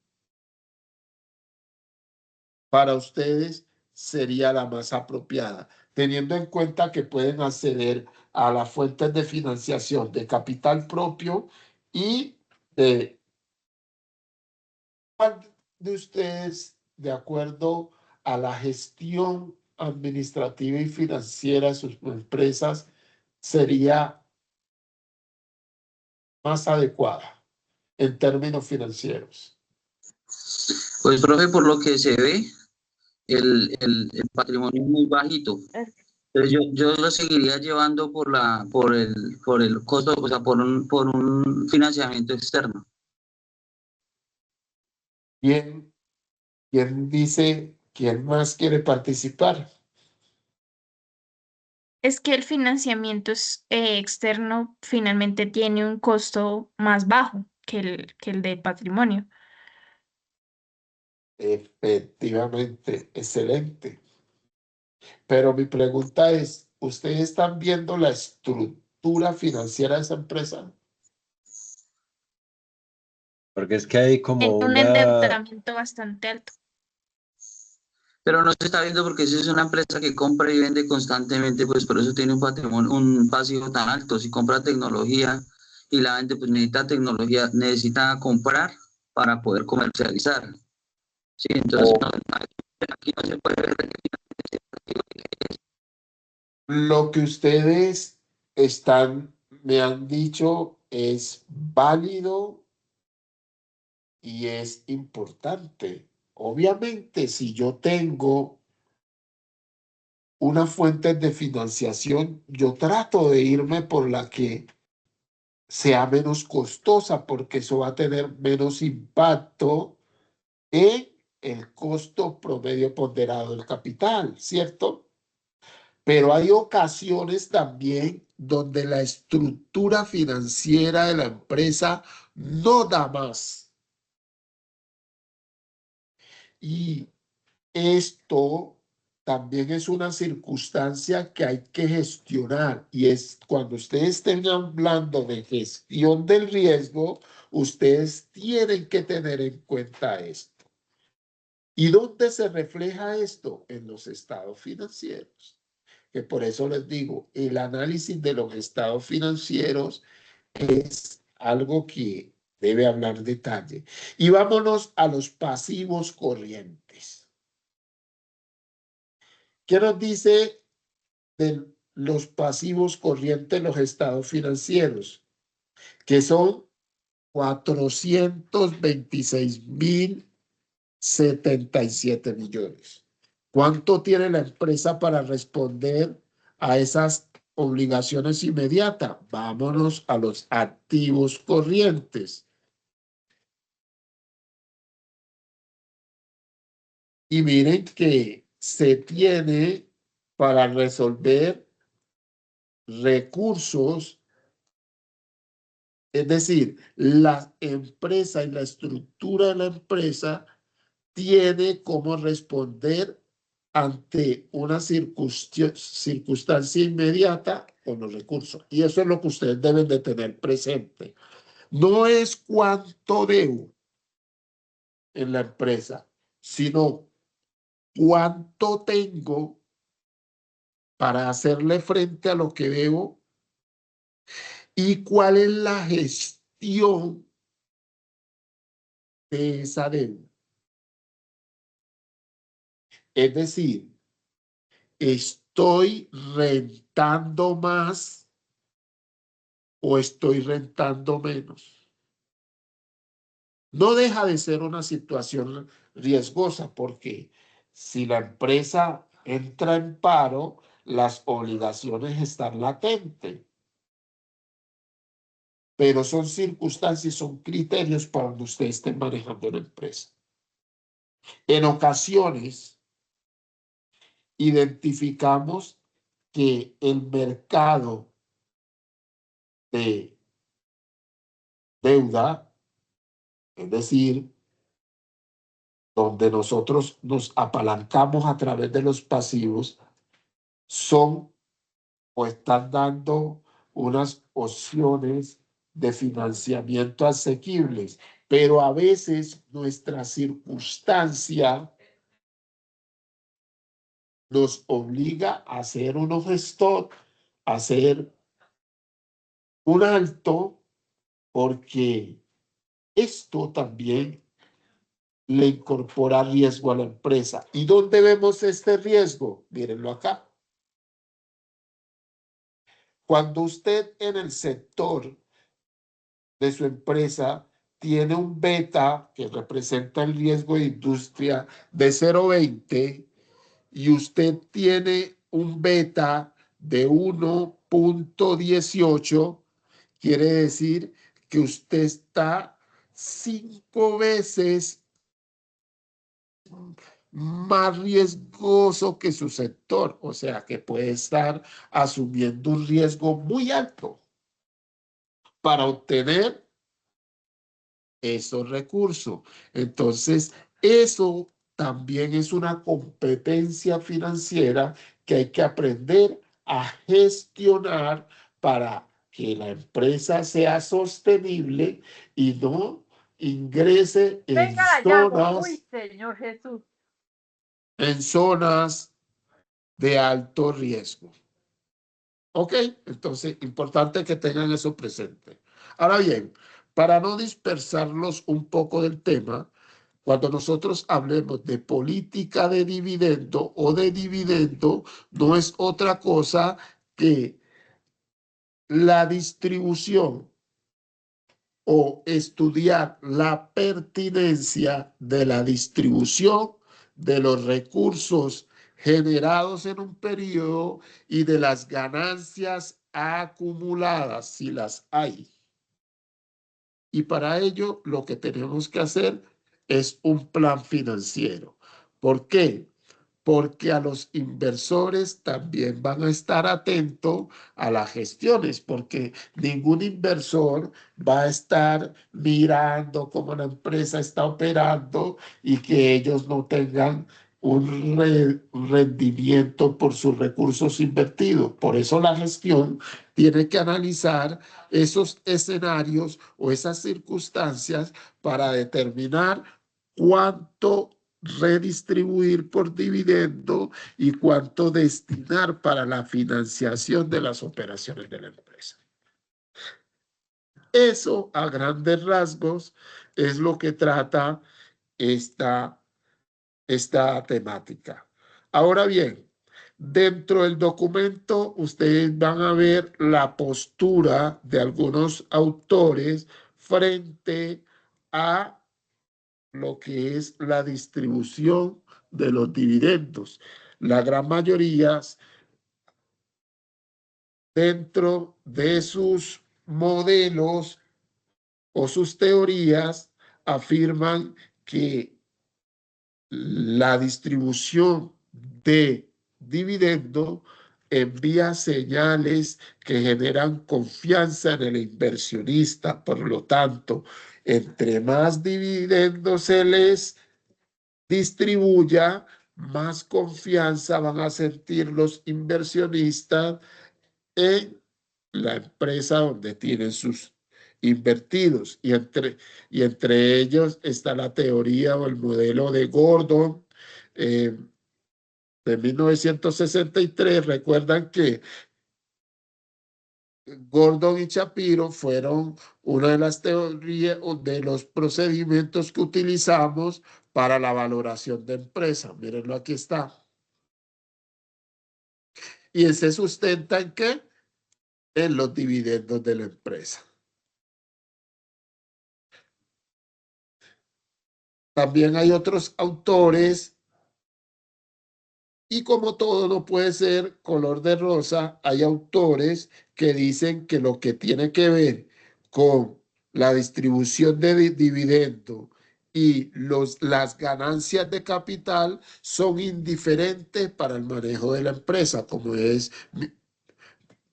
para ustedes sería la más apropiada? Teniendo en cuenta que pueden acceder a las fuentes de financiación de capital propio y de de ustedes, de acuerdo a la gestión administrativa y financiera de sus empresas, sería más adecuada en términos financieros? Pues, profe, por lo que se ve, el patrimonio es muy bajito. Entonces yo lo seguiría llevando por el costo, o sea, por un financiamiento externo. ¿Quién dice, quién más quiere participar? Es que el financiamiento externo finalmente tiene un costo más bajo que el de patrimonio. Efectivamente, excelente. Pero mi pregunta es, ¿ustedes están viendo la estructura financiera de esa empresa? Porque es que hay En como un una... endeudamiento bastante alto. Pero no se está viendo porque esa es una empresa que compra y vende constantemente, pues por eso tiene un patrimonio, un pasivo tan alto. Si compra tecnología y la vende, pues necesita tecnología, necesita comprar para poder comercializar. Sí, entonces aquí no se puede ver. Lo que ustedes me han dicho es válido y es importante. Obviamente, si yo tengo una fuente de financiación, yo trato de irme por la que sea menos costosa, porque eso va a tener menos impacto en el costo promedio ponderado del capital, ¿cierto? Pero hay ocasiones también donde la estructura financiera de la empresa no da más. Y esto también es una circunstancia que hay que gestionar. Y es cuando ustedes estén hablando de gestión del riesgo, ustedes tienen que tener en cuenta esto. ¿Y dónde se refleja esto? En los estados financieros. Que por eso les digo, el análisis de los estados financieros es algo que debe hablar detalle. Y vámonos a los pasivos corrientes. ¿Qué nos dice de los pasivos corrientes los estados financieros? Que son 426.077 millones. ¿Cuánto tiene la empresa para responder a esas obligaciones inmediatas? Vámonos a los activos corrientes. Y miren que se tiene para resolver recursos, es decir, la empresa y la estructura de la empresa tiene cómo responder ante una circunstancia inmediata con los recursos. Y eso es lo que ustedes deben de tener presente. No es cuánto debo en la empresa, sino cuánto tengo para hacerle frente a lo que debo y cuál es la gestión de esa deuda. Es decir, ¿estoy rentando más o estoy rentando menos? No deja de ser una situación riesgosa porque si la empresa entra en paro, las obligaciones están latentes. Pero son circunstancias, son criterios para donde usted esté manejando la empresa. En ocasiones, identificamos que el mercado de deuda, es decir, donde nosotros nos apalancamos a través de los pasivos, son o están dando unas opciones de financiamiento asequibles, pero a veces nuestra circunstancia nos obliga a hacer un gestor, a hacer un alto, porque esto también le incorpora riesgo a la empresa. ¿Y dónde vemos este riesgo? Mírenlo acá. Cuando usted en el sector de su empresa tiene un beta que representa el riesgo de industria de 0,20 y usted tiene un beta de 1,18, quiere decir que usted está 5 veces más riesgoso que su sector, o sea que puede estar asumiendo un riesgo muy alto para obtener esos recursos. Entonces, eso también es una competencia financiera que hay que aprender a gestionar para que la empresa sea sostenible y no ingrese Señor Jesús. en zonas de alto riesgo. ¿Ok? Entonces, importante que tengan eso presente. Ahora bien, para no dispersarlos un poco del tema, cuando nosotros hablemos de política de dividendo o de dividendo, no es otra cosa que la distribución o estudiar la pertinencia de la distribución de los recursos generados en un periodo y de las ganancias acumuladas, si las hay. Y para ello lo que tenemos que hacer es un plan financiero. ¿Por qué? Porque a los inversores también van a estar atentos a las gestiones, porque ningún inversor va a estar mirando cómo la empresa está operando y que ellos no tengan un rendimiento por sus recursos invertidos. Por eso la gestión tiene que analizar esos escenarios o esas circunstancias para determinar cuánto redistribuir por dividendo y cuánto destinar para la financiación de las operaciones de la empresa. Eso, a grandes rasgos, es lo que trata esta temática. Ahora bien, dentro del documento ustedes van a ver la postura de algunos autores frente a lo que es la distribución de los dividendos. La gran mayoría, dentro de sus modelos o sus teorías, afirman que la distribución de dividendo envía señales que generan confianza en el inversionista. Por lo tanto, entre más dividendos se les distribuya, más confianza van a sentir los inversionistas en la empresa donde tienen sus invertidos. Y entre ellos está la teoría o el modelo de Gordon de 1963. Recuerdan que Gordon y Shapiro fueron una de las teorías o de los procedimientos que utilizamos para la valoración de empresas. Mírenlo, aquí está. ¿Y se sustenta en qué? En los dividendos de la empresa. También hay otros autores y como todo no puede ser color de rosa, hay autores que dicen que lo que tiene que ver con la distribución de dividendo y las ganancias de capital son indiferentes para el manejo de la empresa, como es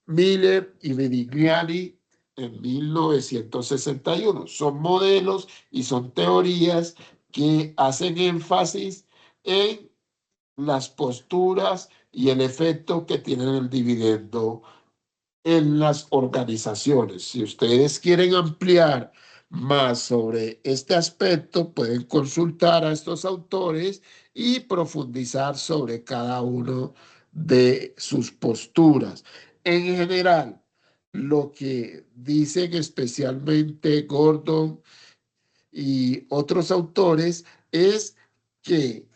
Miller y Medigliani en 1961. Son modelos y son teorías que hacen énfasis en las posturas y el efecto que tiene el dividendo en las organizaciones. Si ustedes quieren ampliar más sobre este aspecto, pueden consultar a estos autores y profundizar sobre cada uno de sus posturas. En general, lo que dicen especialmente Gordon y otros autores es que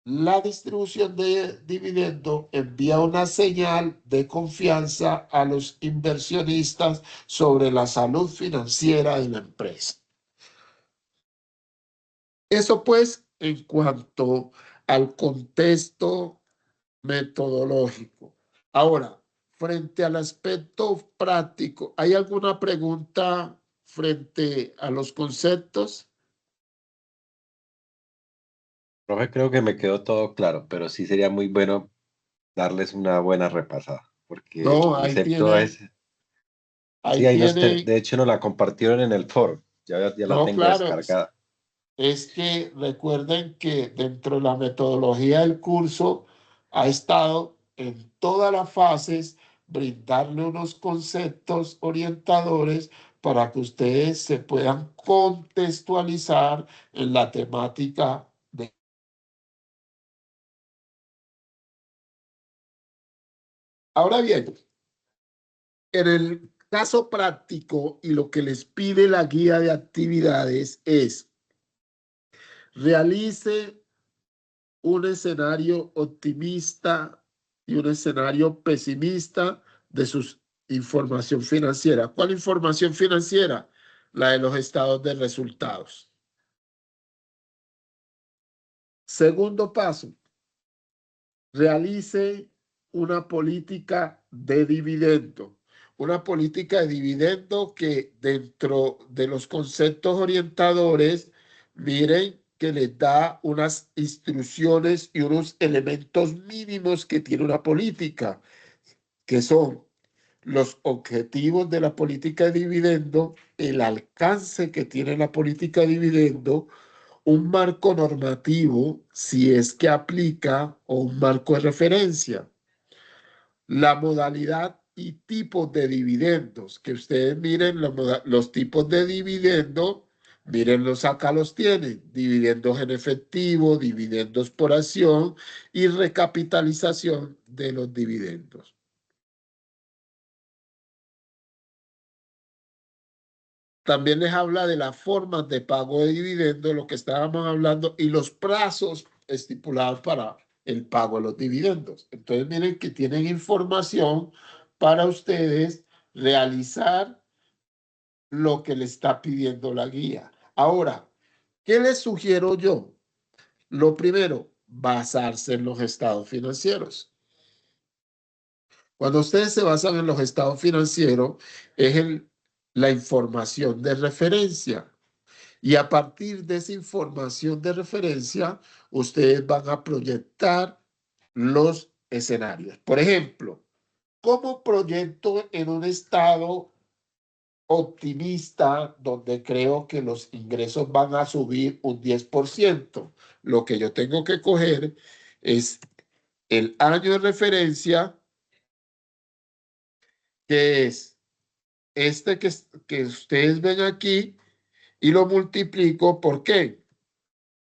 la distribución de dividendo envía una señal de confianza a los inversionistas sobre la salud financiera de la empresa. Eso pues en cuanto al contexto metodológico. Ahora, frente al aspecto práctico, ¿hay alguna pregunta frente a los conceptos? Profe, creo que me quedó todo claro, pero sí sería muy bueno darles una buena repasada, porque el No, concepto es, sí, ahí tiene, de hecho nos la compartieron en el foro, ya la no, tengo claro, descargada. es que recuerden que dentro de la metodología del curso ha estado en todas las fases brindarle unos conceptos orientadores para que ustedes se puedan contextualizar en la temática de... Ahora bien, en el caso práctico y lo que les pide la guía de actividades es realice un escenario optimista y un escenario pesimista de su información financiera. ¿Cuál información financiera? La de los estados de resultados. Segundo paso, realice una política de dividendo. Una política de dividendo que dentro de los conceptos orientadores, miren que les da unas instrucciones y unos elementos mínimos que tiene una política, que son los objetivos de la política de dividendo, el alcance que tiene la política de dividendo, un marco normativo, si es que aplica, o un marco de referencia. La modalidad y tipos de dividendos, que ustedes miren los tipos de dividendo, mírenlos acá los tienen, dividendos en efectivo, dividendos por acción y recapitalización de los dividendos. También les habla de las formas de pago de dividendos, lo que estábamos hablando, y los plazos estipulados para el pago de los dividendos. Entonces, miren que tienen información para ustedes realizar lo que le está pidiendo la guía. Ahora, ¿qué les sugiero yo? Lo primero, basarse en los estados financieros. Cuando ustedes se basan en los estados financieros, es la información de referencia. Y a partir de esa información de referencia, ustedes van a proyectar los escenarios. Por ejemplo, ¿cómo proyecto en un estado optimista donde creo que los ingresos van a subir un 10%? Lo que yo tengo que coger es el año de referencia, que es este que ustedes ven aquí, y lo multiplico. ¿Por qué?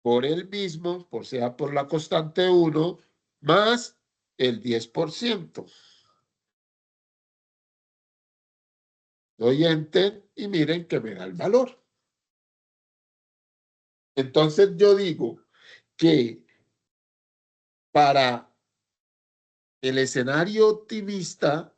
Por el mismo, sea por la constante 1, más el 10%. Doy enter y miren que me da el valor. Entonces yo digo que para el escenario optimista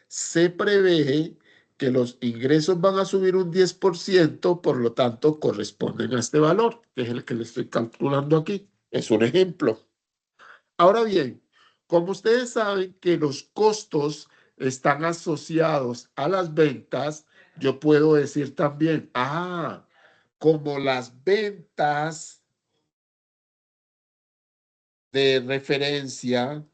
se prevé que los ingresos van a subir un 10%, por lo tanto corresponden a este valor, que es el que le estoy calculando aquí. Es un ejemplo. Ahora bien, como ustedes saben que los costos están asociados a las ventas, yo puedo decir también, como las ventas de referencia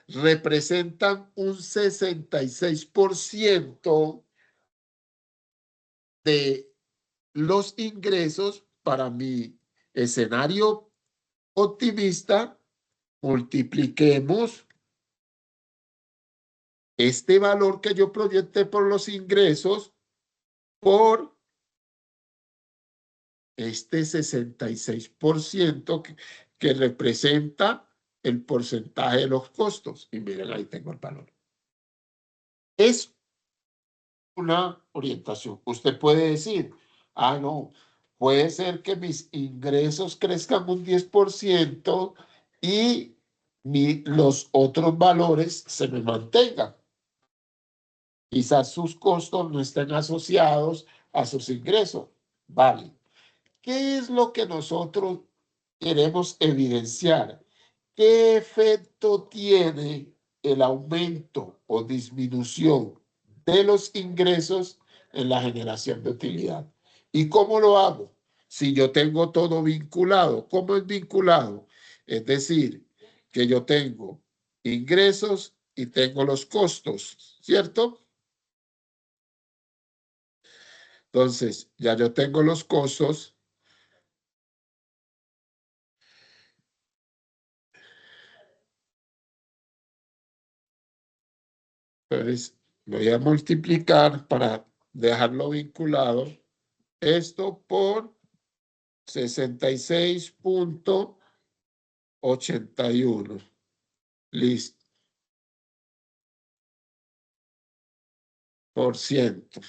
representan un 66% de los ingresos para mi escenario optimista. Multipliquemos este valor que yo proyecté por los ingresos por este 66% que representa el porcentaje de los costos. Y miren, ahí tengo el valor. Es una orientación. Usted puede decir, ah, no, puede ser que mis ingresos crezcan un 10% y los otros valores se me mantengan. Quizás sus costos no estén asociados a sus ingresos. Vale. ¿Qué es lo que nosotros queremos evidenciar? ¿Qué efecto tiene el aumento o disminución de los ingresos en la generación de utilidad? ¿Y cómo lo hago? Si yo tengo todo vinculado, ¿cómo es vinculado? Es decir, que yo tengo ingresos y tengo los costos, ¿cierto? Entonces, ya yo tengo los costos. Entonces, voy a multiplicar para dejarlo vinculado esto por 66.81. Listo. Por ciento.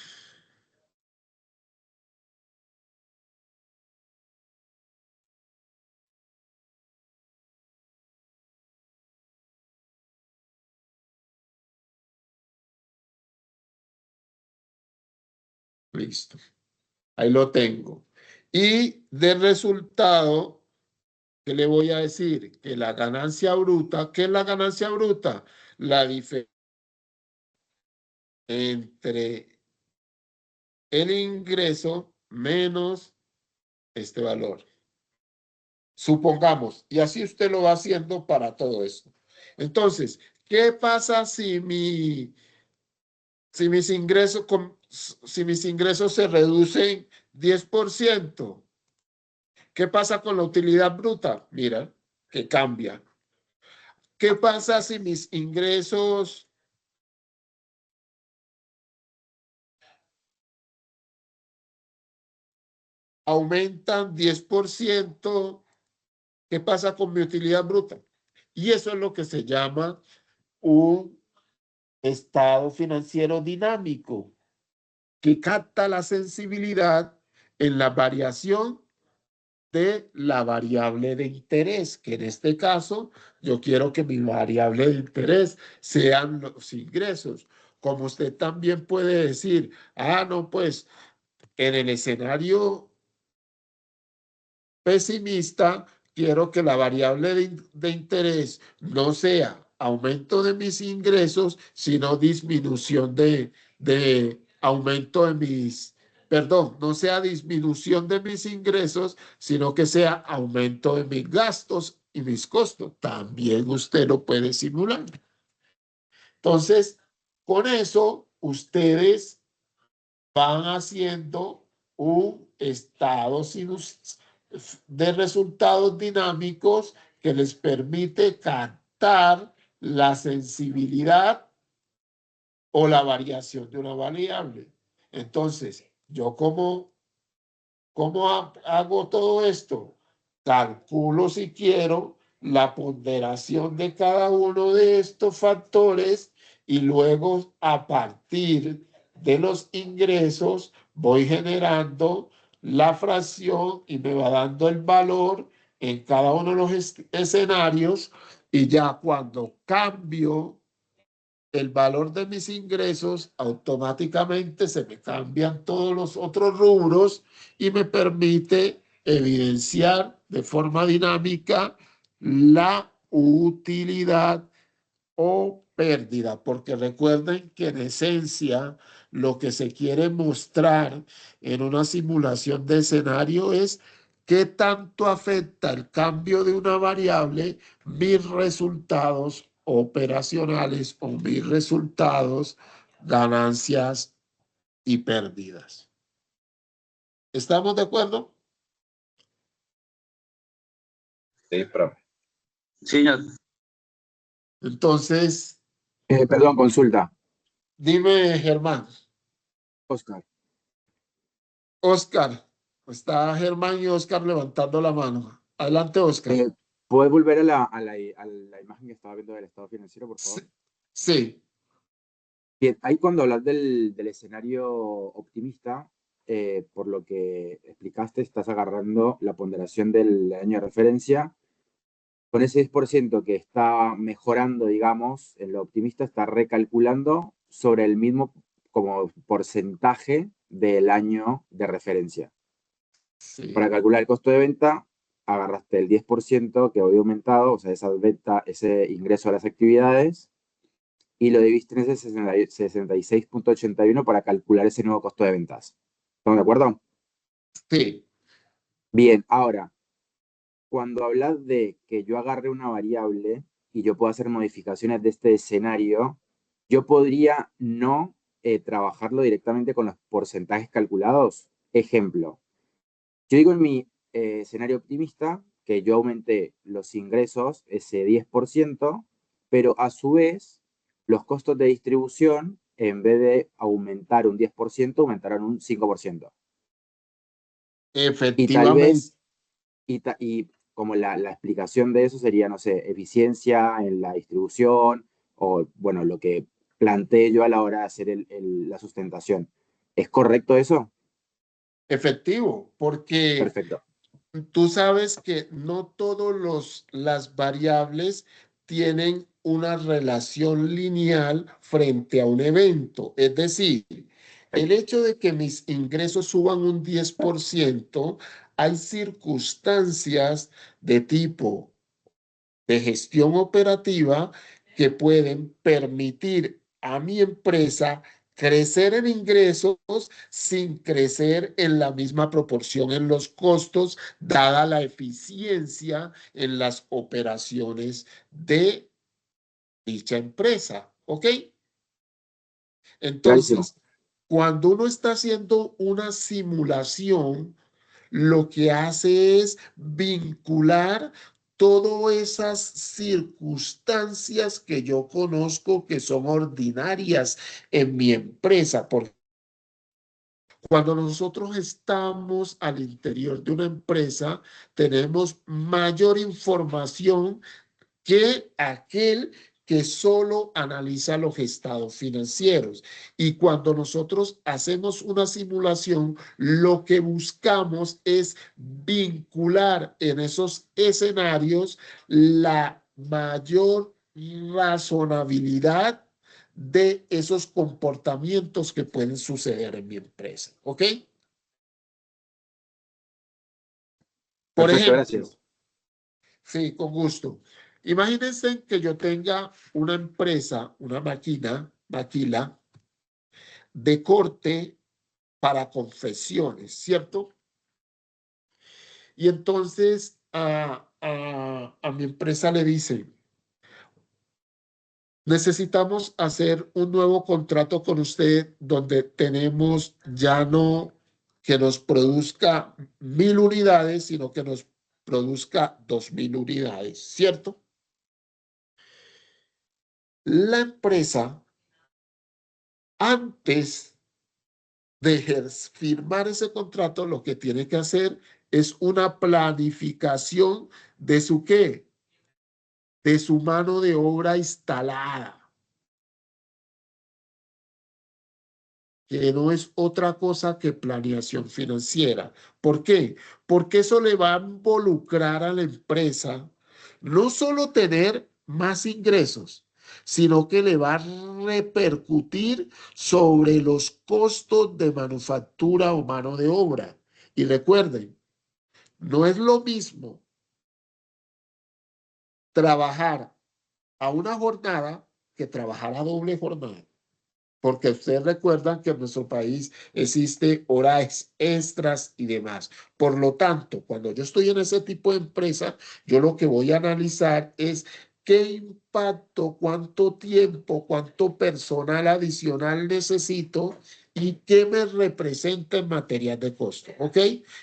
Listo. Ahí lo tengo. Y de resultado, ¿qué le voy a decir? Que la ganancia bruta, ¿qué es la ganancia bruta? La diferencia entre el ingreso menos este valor. Supongamos, y así usted lo va haciendo para todo esto. Entonces, ¿qué pasa si mis ingresos se reducen 10%? ¿Qué pasa con la utilidad bruta? Mira, que cambia. ¿Qué pasa si mis ingresos aumentan 10%? ¿Qué pasa con mi utilidad bruta? Y eso es lo que se llama un estado financiero dinámico, que capta la sensibilidad en la variación de la variable de interés, que en este caso yo quiero que mi variable de interés sean los ingresos. Como usted también puede decir, ah, no, pues en el escenario pesimista, quiero que la variable de interés no sea aumento de mis ingresos, sino disminución de aumento de mis, perdón, no sea disminución de mis ingresos, sino que sea aumento de mis gastos y mis costos. También usted lo puede simular. Entonces, con eso, ustedes van haciendo un estado de resultados dinámicos que les permite captar la sensibilidad o la variación de una variable. Entonces, yo ¿cómo hago todo esto? Calculo, si quiero, la ponderación de cada uno de estos factores y luego, a partir de los ingresos, voy generando la fracción y me va dando el valor en cada uno de los escenarios, y ya cuando cambio el valor de mis ingresos, automáticamente se me cambian todos los otros rubros y me permite evidenciar de forma dinámica la utilidad o pérdida, porque recuerden que en esencia lo que se quiere mostrar en una simulación de escenario es qué tanto afecta el cambio de una variable mis resultados operacionales o mis resultados, ganancias y pérdidas. ¿Estamos de acuerdo? Sí, profe. Señor. Entonces, Perdón, consulta. dime, Germán. Oscar. Oscar. Está Germán y Oscar levantando la mano. Adelante, Oscar. ¿Puedes volver a la imagen que estaba viendo del estado financiero, por favor? Sí. Bien, ahí cuando hablas del escenario optimista, por lo que explicaste, estás agarrando la ponderación del año de referencia. Con ese 10% que está mejorando, digamos, en lo optimista, está recalculando sobre el mismo como porcentaje del año de referencia. Sí. Para calcular el costo de venta, agarraste el 10% que había aumentado, o sea, esa venta, ese ingreso a las actividades, y lo dividiste en ese 66.81 para calcular ese nuevo costo de ventas. ¿Estamos de acuerdo? Sí. Bien, ahora, cuando hablas de que yo agarre una variable y yo puedo hacer modificaciones de este escenario, yo podría no trabajarlo directamente con los porcentajes calculados. Ejemplo, yo digo en mi escenario optimista que yo aumenté los ingresos ese 10%, pero a su vez los costos de distribución, en vez de aumentar un 10%, aumentaron un 5%. Y tal vez, Efectivamente. y como la explicación de eso sería, no sé, eficiencia en la distribución o, bueno, lo que planteé yo a la hora de hacer la sustentación. ¿Es correcto eso? Efectivo, porque Perfecto. tú sabes que no todas las variables tienen una relación lineal frente a un evento. Es decir, el hecho de que mis ingresos suban un 10%, hay circunstancias de tipo de gestión operativa que pueden permitir a mi empresa crecer en ingresos sin crecer en la misma proporción en los costos, dada la eficiencia en las operaciones de dicha empresa. ¿Ok? Clarísimo. Entonces, cuando uno está haciendo una simulación, lo que hace es vincular todas esas circunstancias que yo conozco que son ordinarias en mi empresa. Porque cuando nosotros estamos al interior de una empresa, tenemos mayor información que aquel que solo analiza los estados financieros. Y cuando nosotros hacemos una simulación, lo que buscamos es vincular en esos escenarios la mayor razonabilidad de esos comportamientos que pueden suceder en mi empresa. ¿Ok? Por Perfecto, ejemplo, gracias. sí, con gusto. Imagínense que yo tenga una empresa, una maquila de corte para confecciones, ¿cierto? Y entonces a mi empresa le dicen, necesitamos hacer un nuevo contrato con usted donde tenemos ya no que nos produzca 1000 unidades, sino que nos produzca 2000 unidades, ¿cierto? La empresa, antes de firmar ese contrato, lo que tiene que hacer es una planificación de su qué, de su mano de obra instalada, que no es otra cosa que planeación financiera. ¿Por qué? Porque eso le va a involucrar a la empresa no solo tener más ingresos, sino que le va a repercutir sobre los costos de manufactura o mano de obra. Y recuerden, no es lo mismo trabajar a una jornada que trabajar a doble jornada. Porque ustedes recuerdan que en nuestro país existe horas extras y demás. Por lo tanto, cuando yo estoy en ese tipo de empresa, yo lo que voy a analizar es qué impacto, cuánto tiempo, cuánto personal adicional necesito y qué me representa en materia de costo, ¿ok?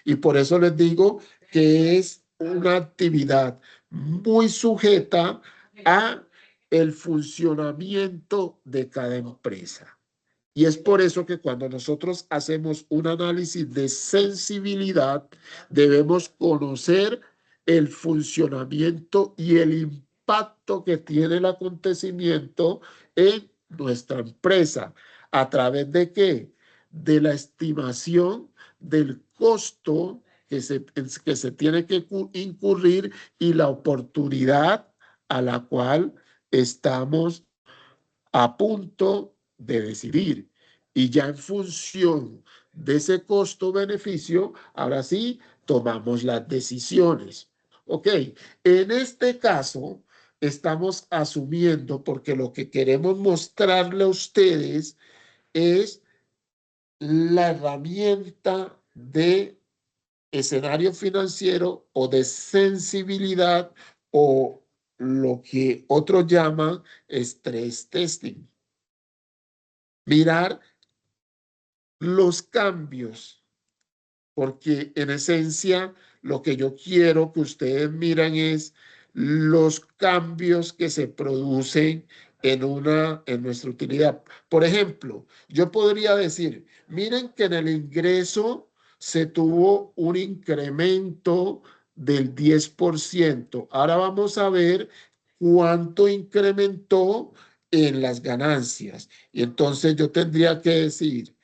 Y por eso les digo que es una actividad muy sujeta a el funcionamiento de cada empresa. Y es por eso que cuando nosotros hacemos un análisis de sensibilidad, debemos conocer el funcionamiento y el impacto que tiene el acontecimiento en nuestra empresa. ¿A través de qué? De la estimación del costo que se tiene que incurrir y la oportunidad a la cual estamos a punto de decidir. Y ya en función de ese costo-beneficio, ahora sí, tomamos las decisiones. Ok, en este caso, estamos asumiendo, porque lo que queremos mostrarle a ustedes es la herramienta de escenario financiero o de sensibilidad o lo que otros llaman stress testing. Mirar los cambios, porque en esencia lo que yo quiero que ustedes miren es los cambios que se producen en nuestra utilidad. Por ejemplo, yo podría decir, miren que en el ingreso se tuvo un incremento del 10%. Ahora vamos a ver cuánto incrementó en las ganancias. Y entonces yo tendría que decir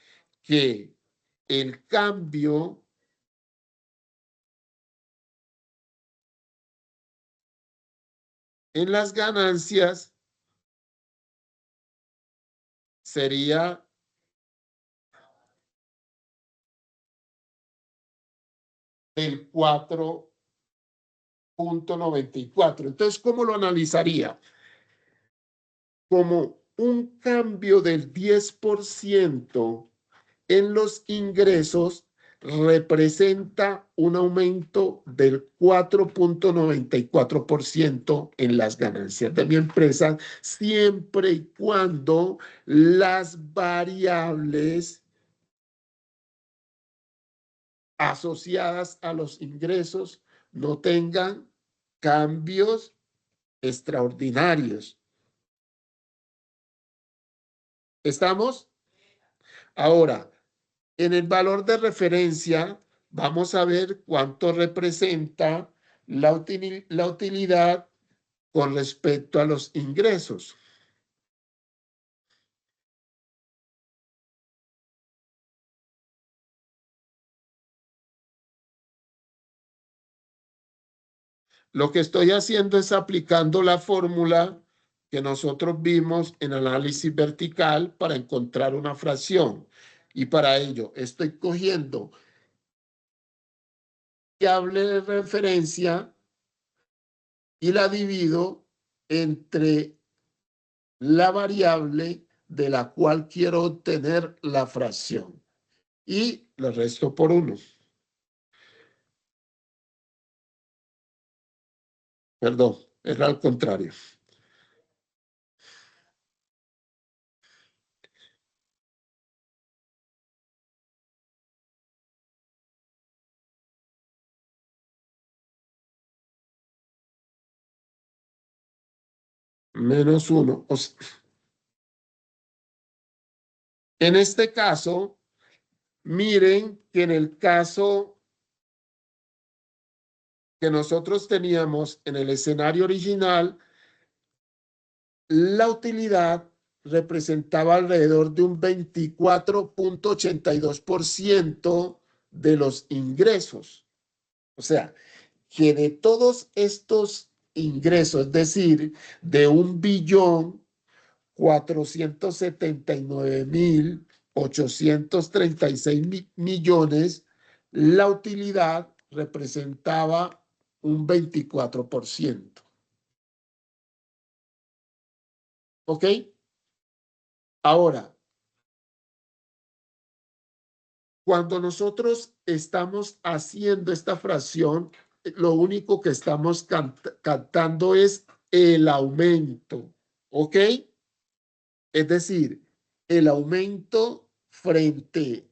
que el cambio en las ganancias sería el 4.94. Entonces, ¿cómo lo analizaría? Como un cambio del 10% en los ingresos representa un aumento del 4.94% en las ganancias de mi empresa, siempre y cuando las variables asociadas a los ingresos no tengan cambios extraordinarios. ¿Estamos? Ahora, en el valor de referencia, vamos a ver cuánto representa la utilidad con respecto a los ingresos. Lo que estoy haciendo es aplicando la fórmula que nosotros vimos en análisis vertical para encontrar una fracción. Y para ello estoy cogiendo variable de referencia y la divido entre la variable de la cual quiero obtener la fracción. Y lo resto por 1. Perdón, era al contrario. Menos 1. En este caso, miren que en el caso que nosotros teníamos en el escenario original, la utilidad representaba alrededor de un 24.82% de los ingresos. O sea, que de todos estos ingresos, es decir, de 1.479.836 millones, la utilidad representaba un 24%. ¿Ok? Ahora, cuando nosotros estamos haciendo esta fracción, lo único que estamos captando es el aumento, ¿ok? Es decir, el aumento frente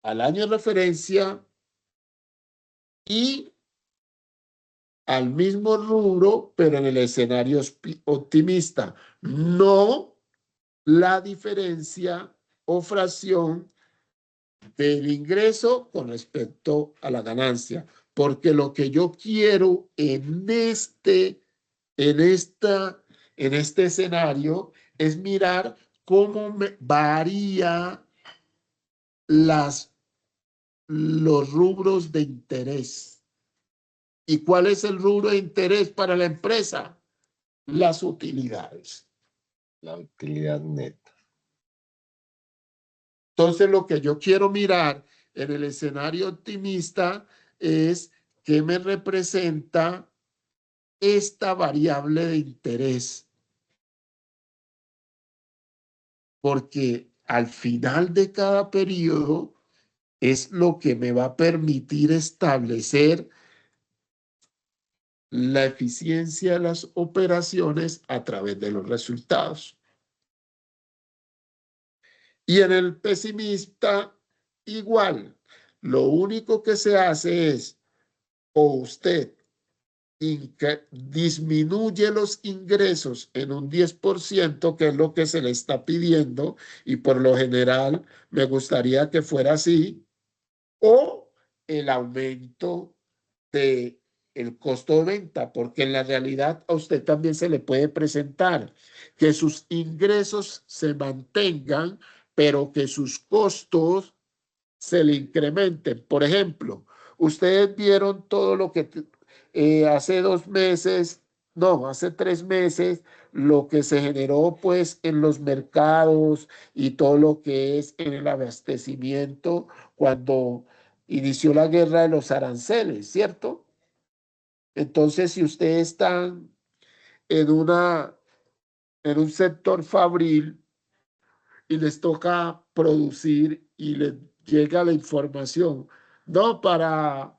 al año de referencia y al mismo rubro, pero en el escenario optimista, no la diferencia o fracción del ingreso con respecto a la ganancia, porque lo que yo quiero en este escenario es mirar cómo varía los rubros de interés. ¿Y cuál es el rubro de interés para la empresa? Las utilidades. La utilidad neta. Entonces, lo que yo quiero mirar en el escenario optimista es qué me representa esta variable de interés. Porque al final de cada periodo es lo que me va a permitir establecer la eficiencia de las operaciones a través de los resultados. Y en el pesimista, igual. Lo único que se hace es, o usted disminuye los ingresos en un 10%, que es lo que se le está pidiendo, y por lo general me gustaría que fuera así, o el aumento de el costo de venta, porque en la realidad a usted también se le puede presentar que sus ingresos se mantengan, pero que sus costos se le incrementen. Por ejemplo, ustedes vieron todo lo que hace 2 meses, no, hace 3 meses, lo que se generó pues en los mercados y todo lo que es en el abastecimiento cuando inició la guerra de los aranceles, ¿cierto? Entonces, si ustedes están en en un sector fabril y les toca producir y les llega la información, no, para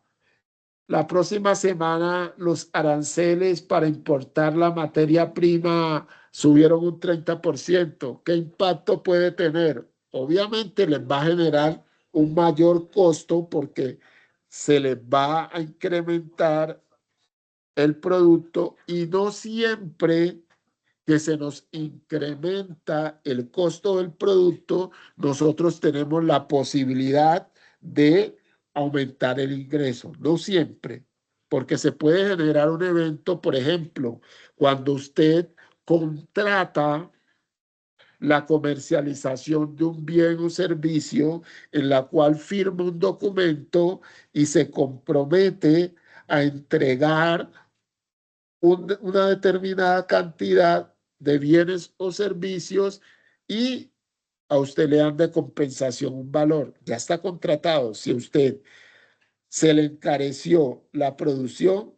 la próxima semana los aranceles para importar la materia prima subieron un 30%. ¿Qué impacto puede tener? Obviamente les va a generar un mayor costo porque se les va a incrementar el producto y no siempre que se nos incrementa el costo del producto, nosotros tenemos la posibilidad de aumentar el ingreso. No siempre, porque se puede generar un evento, por ejemplo, cuando usted contrata la comercialización de un bien o servicio en la cual firma un documento y se compromete a entregar una determinada cantidad de bienes o servicios y a usted le dan de compensación un valor. Ya está contratado. Si a usted se le encareció la producción,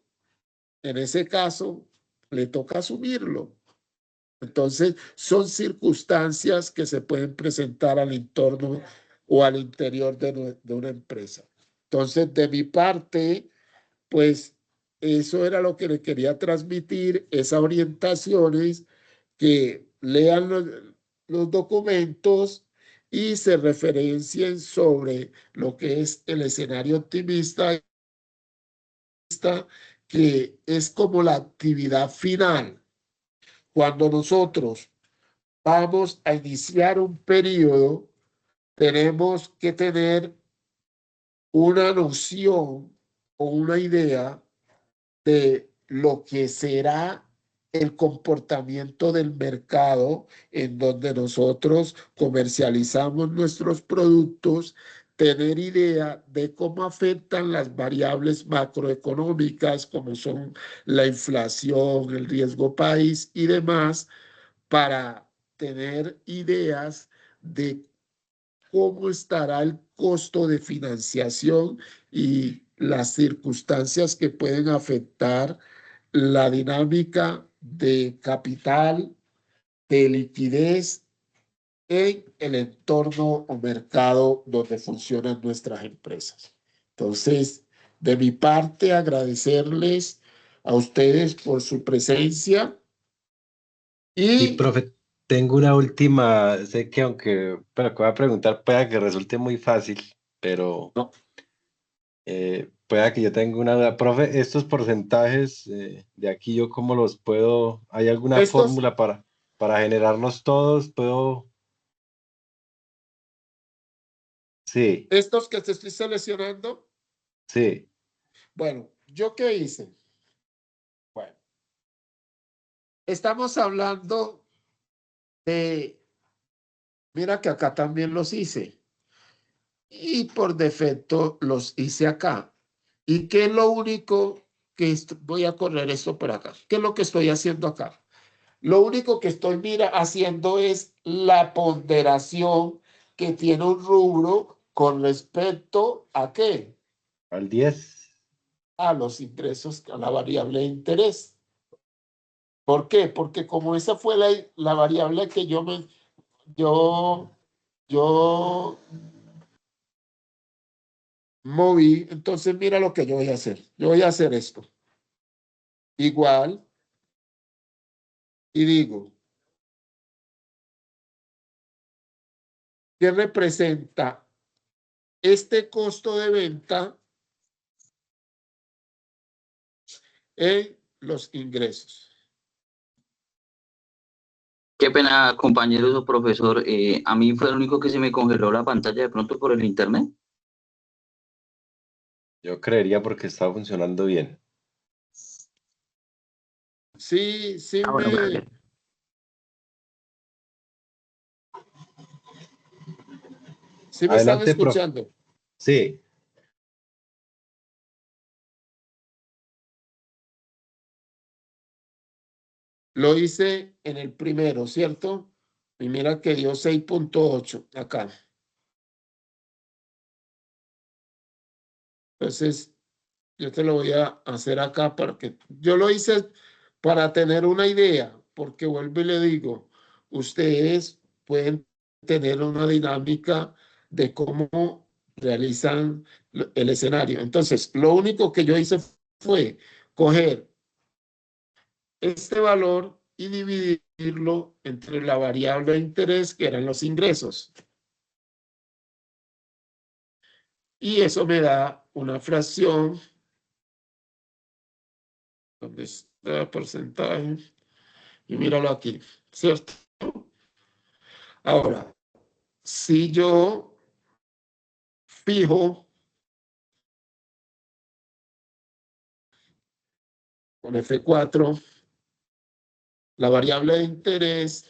en ese caso le toca asumirlo. Entonces, son circunstancias que se pueden presentar al entorno o al interior de una empresa. Entonces, de mi parte, pues eso era lo que le quería transmitir, esas orientaciones, que lean los documentos y se referencien sobre lo que es el escenario optimista, que es como la actividad final. Cuando nosotros vamos a iniciar un periodo, tenemos que tener una noción o una idea de lo que será el comportamiento del mercado en donde nosotros comercializamos nuestros productos, tener idea de cómo afectan las variables macroeconómicas como son la inflación, el riesgo país y demás, para tener ideas de cómo estará el costo de financiación y las circunstancias que pueden afectar la dinámica de capital, de liquidez en el entorno o mercado donde funcionan nuestras empresas. Entonces, de mi parte, agradecerles a ustedes por su presencia. Y, Y profe, tengo una última, sé que aunque, pero que voy a preguntar, pueda que resulte muy fácil, pero no, pueda que yo tenga una duda. Profe, estos porcentajes de aquí, ¿yo cómo los puedo? ¿Hay alguna estos, fórmula para generarlos todos? ¿Puedo? Sí, estos que te estoy seleccionando, sí. bueno, ¿yo qué hice? Bueno, estamos hablando de, mira que acá también los hice. Y por defecto los hice acá. ¿Y qué es lo único que voy a correr esto por acá? ¿Qué es lo que estoy haciendo acá? Lo único que estoy, mira, haciendo es la ponderación que tiene un rubro con respecto a qué? Al 10. A los ingresos, a la variable de interés. ¿Por qué? Porque como esa fue la variable que yo moví, entonces mira lo que yo voy a hacer. Yo voy a hacer esto. Igual, y digo, ¿qué representa este costo de venta en los ingresos? Qué pena, compañeros o profesor. A mí fue el único que se me congeló la pantalla de pronto por el internet. Yo creería porque está funcionando bien. Sí, sí Ah, bueno, gracias. sí me están Adelante, profe. escuchando. Sí, Lo hice en el primero, ¿cierto? Y mira que dio 6.8 acá. Entonces, yo te lo voy a hacer acá para que yo lo hice para tener una idea, porque vuelvo y le digo, ustedes pueden tener una dinámica de cómo realizan el escenario. Entonces, lo único que yo hice fue coger este valor y dividirlo entre la variable de interés, que eran los ingresos. Y eso me da una fracción, donde está el porcentaje, y míralo aquí, ¿cierto? Ahora, si yo fijo con F4 la variable de interés,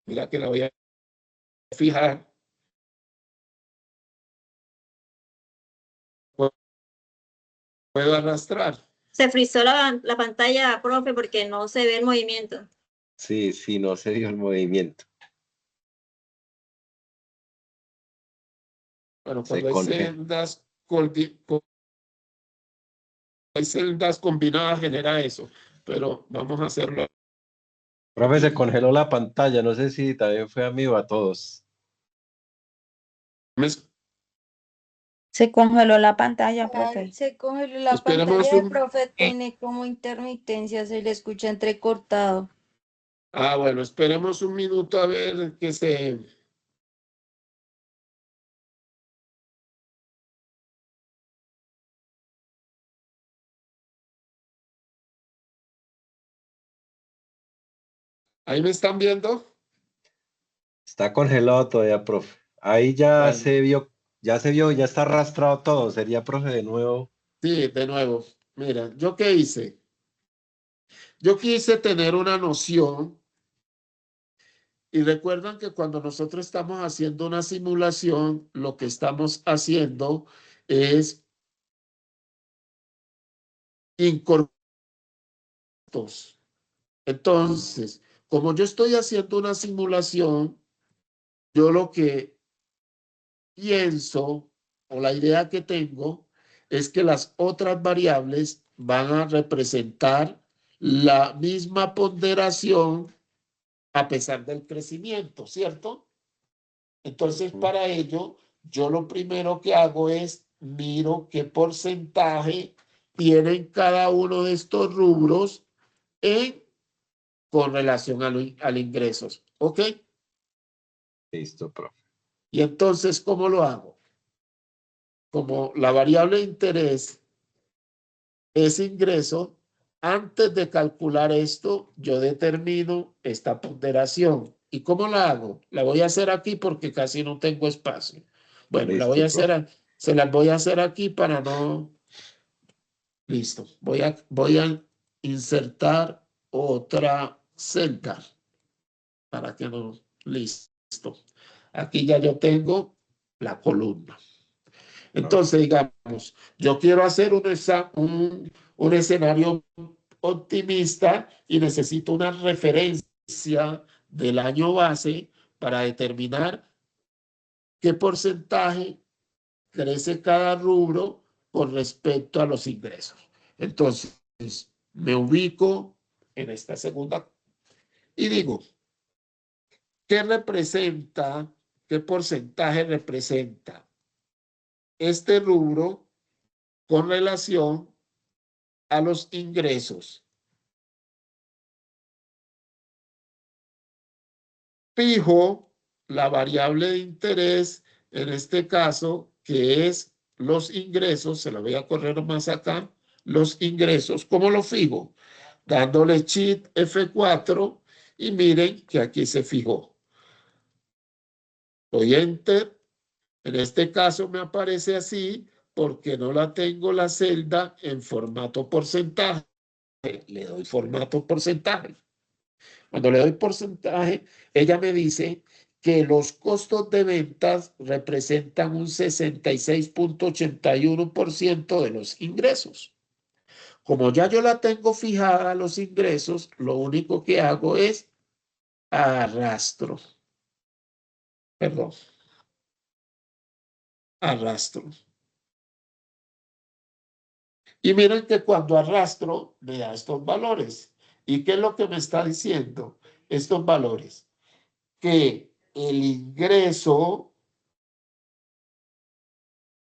mira que la voy a fijar, puedo arrastrar. Se frizó la pantalla, profe, porque no se ve el movimiento. sí, sí, no se dio el movimiento. Bueno, Se cuando hay celdas combinadas genera eso, pero vamos a hacerlo. Profe, se congeló la pantalla. No sé si también fue a mí o a todos. Se congeló la pantalla, profe. Se congeló la Esperemos pantalla, el profe tiene como intermitencia, se le escucha entrecortado. bueno, esperemos un minuto a ver que se... ¿Ahí me están viendo? Está congelado todavía, profe. Ahí ya Bueno, se vio, ya está arrastrado todo. Sería, profe, de nuevo. sí, de nuevo. Mira, ¿yo qué hice? Yo quise tener una noción y recuerdan que cuando nosotros estamos haciendo una simulación, lo que estamos haciendo es incorporar. Entonces, como yo estoy haciendo una simulación, yo lo que pienso o la idea que tengo es que las otras variables van a representar la misma ponderación a pesar del crecimiento, ¿cierto? Entonces, para ello, yo lo primero que hago es miro qué porcentaje tienen cada uno de estos rubros con relación al ingresos. ¿Ok? Listo, profe. Y entonces, ¿cómo lo hago? Como la variable de interés es ingreso, antes de calcular esto, yo determino esta ponderación. ¿Y cómo la hago? La voy a hacer aquí porque casi no tengo espacio. Bueno, la voy a Listo, hacer, se las voy a hacer aquí para no... Listo. Voy a insertar otra celda para que no... Listo. Aquí ya yo tengo la columna. Entonces, digamos, yo quiero hacer un escenario optimista y necesito una referencia del año base para determinar qué porcentaje crece cada rubro con respecto a los ingresos. Entonces, me ubico en esta segunda y digo, ¿qué representa, qué porcentaje representa este rubro con relación a los ingresos? Fijo la variable de interés, en este caso, que es los ingresos, se la voy a correr más acá, los ingresos. ¿Cómo lo fijo? Dándole Shift F4 y miren que aquí se fijó. Doy Enter. En este caso me aparece así porque no la tengo la celda en formato porcentaje. Le doy formato porcentaje. Cuando le doy porcentaje, ella me dice que los costos de ventas representan un 66.81% de los ingresos. Como ya yo la tengo fijada los ingresos, lo único que hago es arrastro. Perdón. Arrastro. Y miren que cuando arrastro me da estos valores. ¿Y qué es lo que me está diciendo? Estos valores. Que el ingreso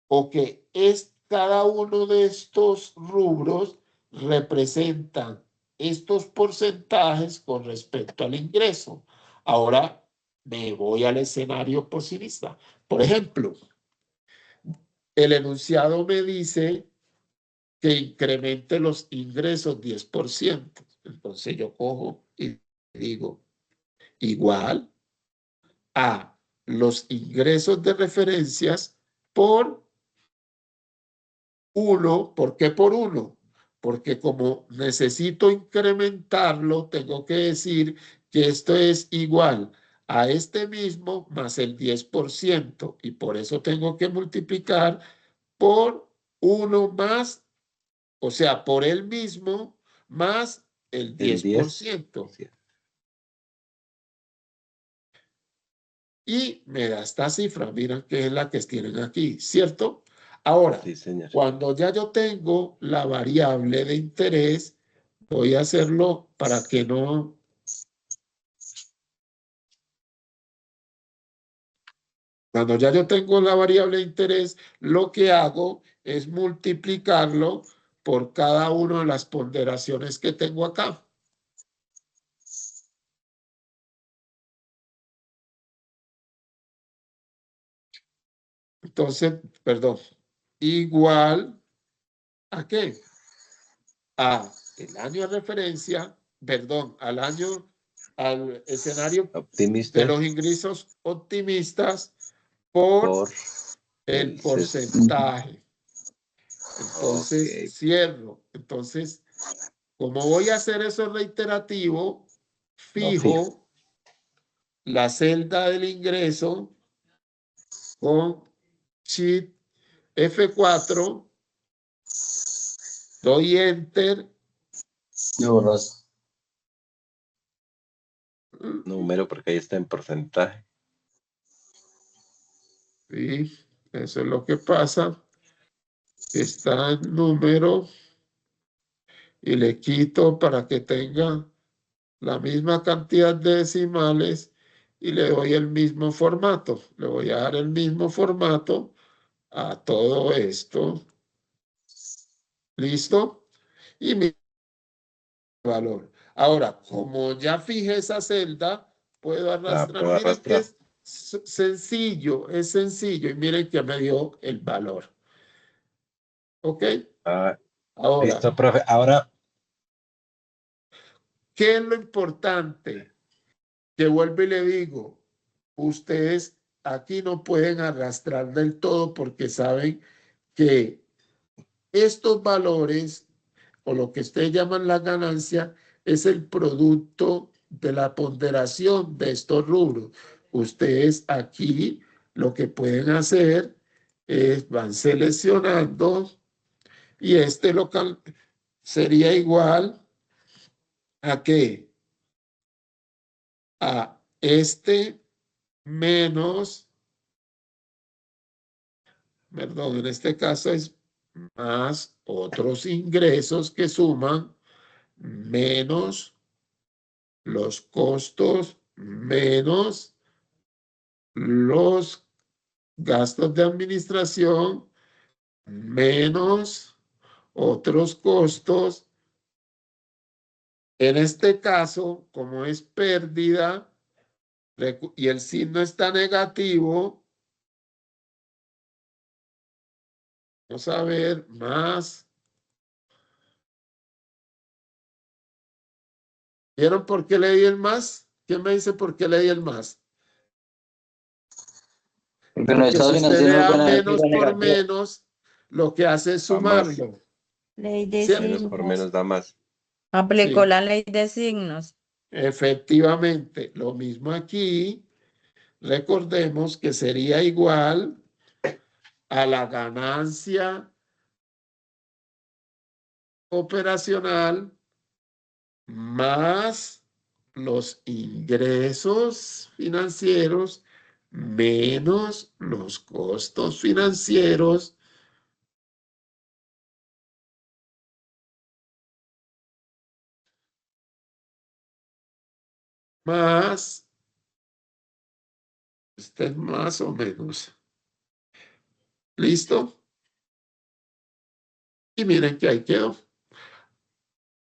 o que es cada uno de estos rubros representan estos porcentajes con respecto al ingreso. Ahora me voy al escenario posibilista. Por ejemplo, el enunciado me dice que incremente los ingresos 10%. Entonces yo cojo y digo, igual a los ingresos de referencias por 1. ¿Por qué por 1? Porque como necesito incrementarlo, tengo que decir que esto es igual a este mismo más el 10%. Y por eso tengo que multiplicar por 1 más, o sea, por el mismo más el 10%. Y me da esta cifra, miren que es la que tienen aquí, ¿cierto? Ahora, sí, señor. Cuando ya yo tengo la variable de interés, voy a hacerlo para que no... Cuando ya yo tengo la variable de interés, lo que hago es multiplicarlo por cada una de las ponderaciones que tengo acá. Entonces, perdón, igual ¿a qué? A el año de referencia, perdón, al escenario optimista de los ingresos optimistas por el porcentaje. Entonces, cierro. Entonces, como voy a hacer eso reiterativo, fijo la celda del ingreso con Shift F4, doy Enter. Número, porque ahí está en porcentaje. Sí, eso es lo que pasa. Está en número y le quito para que tenga la misma cantidad de decimales y le doy el mismo formato. Le voy a dar el mismo formato a todo esto. ¿Listo? Y mi valor. Ahora, como ya fijé esa celda, puedo arrastrar. puedo Miren que arrastrar. es sencillo, es sencillo. Y miren que me dio el valor. ¿Ok? Ah, Ahora, listo, profe. Ahora, ¿qué es lo importante? Que vuelvo y le digo, ustedes aquí no pueden arrastrar del todo porque saben que estos valores o lo que ustedes llaman la ganancia es el producto de la ponderación de estos rubros. Ustedes aquí lo que pueden hacer es van seleccionando y este local sería igual a qué? A este menos, perdón, en este caso es más otros ingresos que suman menos los costos menos los gastos de administración menos otros costos. En este caso, como es pérdida y el signo está negativo, vamos a ver más. ¿Vieron por qué le di el más? ¿Quién me dice por qué le di el más? Porque en los Porque si estados usted le financieros da van a menos decir por negativo. menos, lo que hace es da más. sumarlo. Ley de ¿Cierto? Menos por menos signos. da más. Aplicó Sí, la ley de signos. efectivamente. Lo mismo aquí. Recordemos que sería igual a la ganancia operacional más los ingresos financieros menos los costos financieros más, este es más o menos. ¿Listo? Y miren que ahí quedó.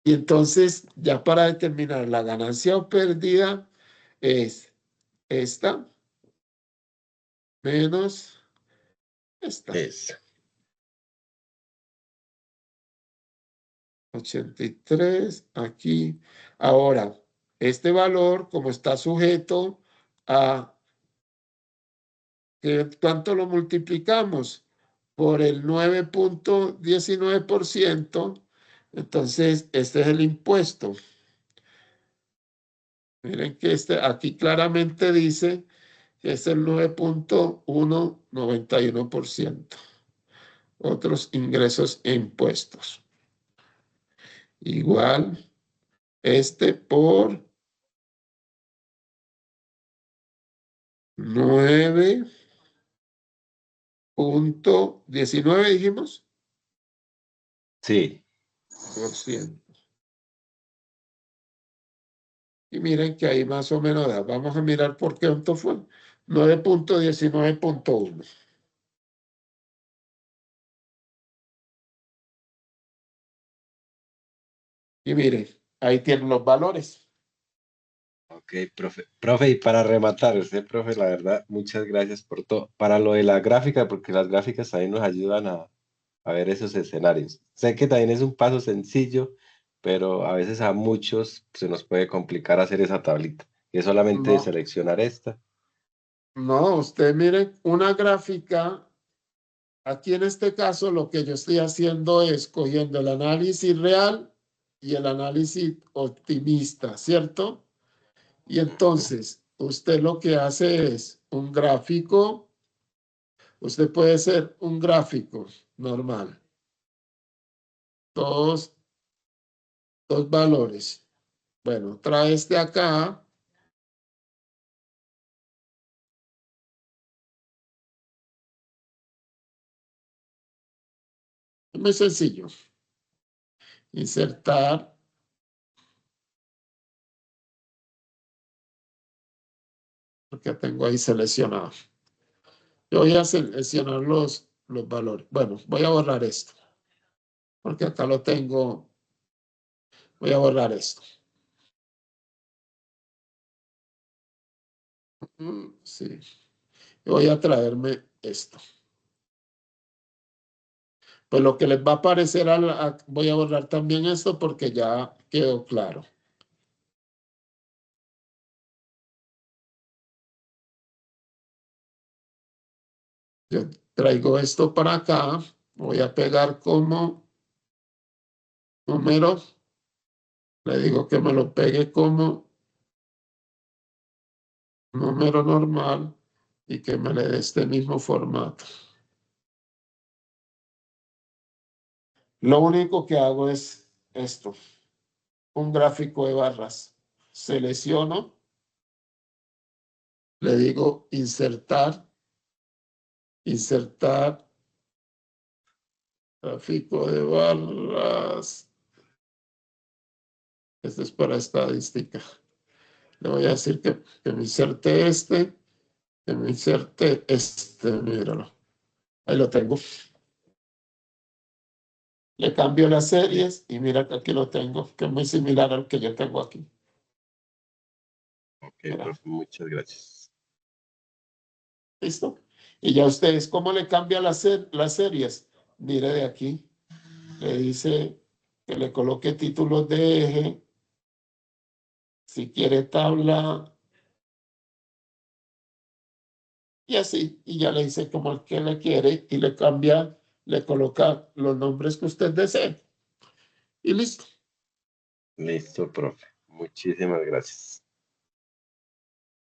Y entonces, ya para determinar la ganancia o pérdida, es esta menos esta. Es. 83 aquí. Ahora, este valor, como está sujeto a ¿cuánto lo multiplicamos? Por el 9.19%, entonces este es el impuesto. Miren que aquí claramente dice que es el 9.191%. Otros ingresos e impuestos. Igual este por 9.19 dijimos. Sí. %. Y miren que ahí más o menos da. Vamos a mirar por qué cuánto fue. 9.19.1. Y miren, ahí tienen los valores. Ok, profe. Profe, y para rematar, usted, profe, la verdad, muchas gracias por todo. Para lo de la gráfica, porque las gráficas también nos ayudan a ver esos escenarios. Sé que también es un paso sencillo, pero a veces a muchos se nos puede complicar hacer esa tablita. Y es solamente No, seleccionar esta. no, usted mire, una gráfica, aquí en este caso lo que yo estoy haciendo es cogiendo el análisis real y el análisis optimista, ¿cierto? Y entonces, usted lo que hace es un gráfico, usted puede ser un gráfico normal, dos valores. Bueno, trae este acá. Es muy sencillo. Insertar. Porque tengo ahí seleccionado. Yo voy a seleccionar los valores. Bueno, voy a borrar esto. porque acá lo tengo. Voy a borrar esto. Sí. Voy a traerme esto. Pues lo que les va a aparecer, voy a borrar también esto porque ya quedó claro. Yo traigo esto para acá. Voy a pegar como número. Le digo que me lo pegue como número normal y que me le dé este mismo formato. Lo único que hago es esto, un gráfico de barras. Selecciono, le digo insertar, gráfico de barras. Este es para estadística. Le voy a decir que me inserte este, que me inserte este, míralo. Ahí lo tengo. Le cambio las series y mira que aquí lo tengo, que es muy similar al que yo tengo aquí. Ok, profe, muchas gracias. ¿Listo? Y ya ustedes, ¿cómo le cambia las series? Mire de aquí. Le dice que le coloque títulos de eje. Si quiere tabla. Y así. Y ya le dice como el que le quiere y le cambia, le coloca los nombres que usted desee. Y listo. Listo, profe. Muchísimas gracias.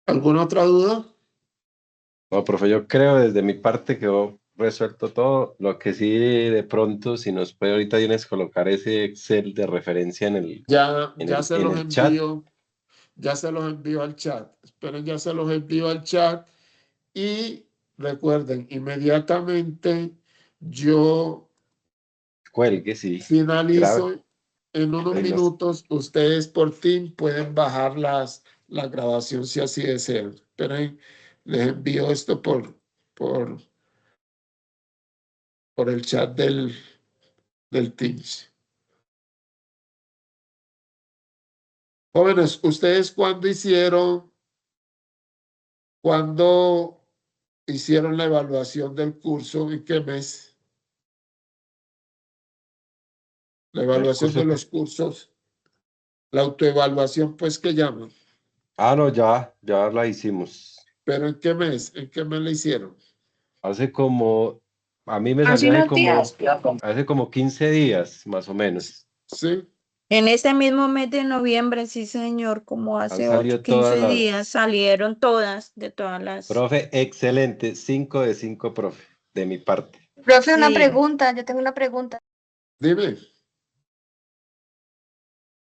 ¿Alguna otra duda? No, profe, yo creo desde mi parte quedó resuelto todo. Lo que sí, de pronto, si nos puede ahorita tienes colocar ese Excel de referencia Ya se en los el chat. envío. Ya se los envío al chat. Esperen, ya se los envío al chat. Y recuerden, inmediatamente yo Cuelgue, sí. Grave. finalizo en unos Ahí minutos. Ustedes por fin pueden bajar la grabación si así desean. Esperen, les envío esto por el chat del Teams. Jóvenes, ¿ustedes cuándo hicieron la evaluación del curso? ¿En qué mes? La evaluación de los cursos, la autoevaluación, pues, que llaman. Ah, no, ya la hicimos. ¿Pero en qué mes? ¿En qué mes la hicieron? Hace como, a mí me Hace salió unos días. hace como 15 días, más o menos. Sí. En ese mismo mes de noviembre, sí, señor, como Han hace salido 15 todas días, salieron todas, de todas las... Profe, excelente. 5 de 5, profe, de mi parte. Profe, una Sí. pregunta, yo tengo una pregunta. Dime.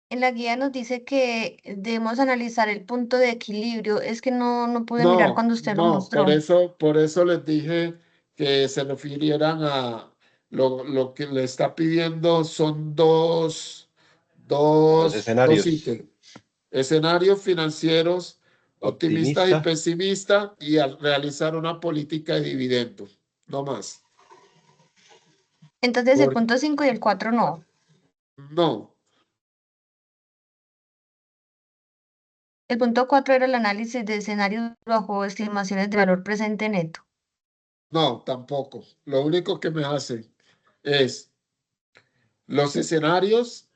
En la guía nos dice que debemos analizar el punto de equilibrio. Es que no pude mirar cuando usted lo mostró. Por eso les dije que se refirieran a lo que le está pidiendo son dos escenarios. ítems. Escenarios financieros optimistas y Optimista. pesimistas y al realizar una política de dividendos. No más. Entonces el punto 5 y el 4 no. No. El punto 4 era el análisis de escenarios bajo estimaciones de valor presente neto. No, tampoco. Lo único que me hacen es los escenarios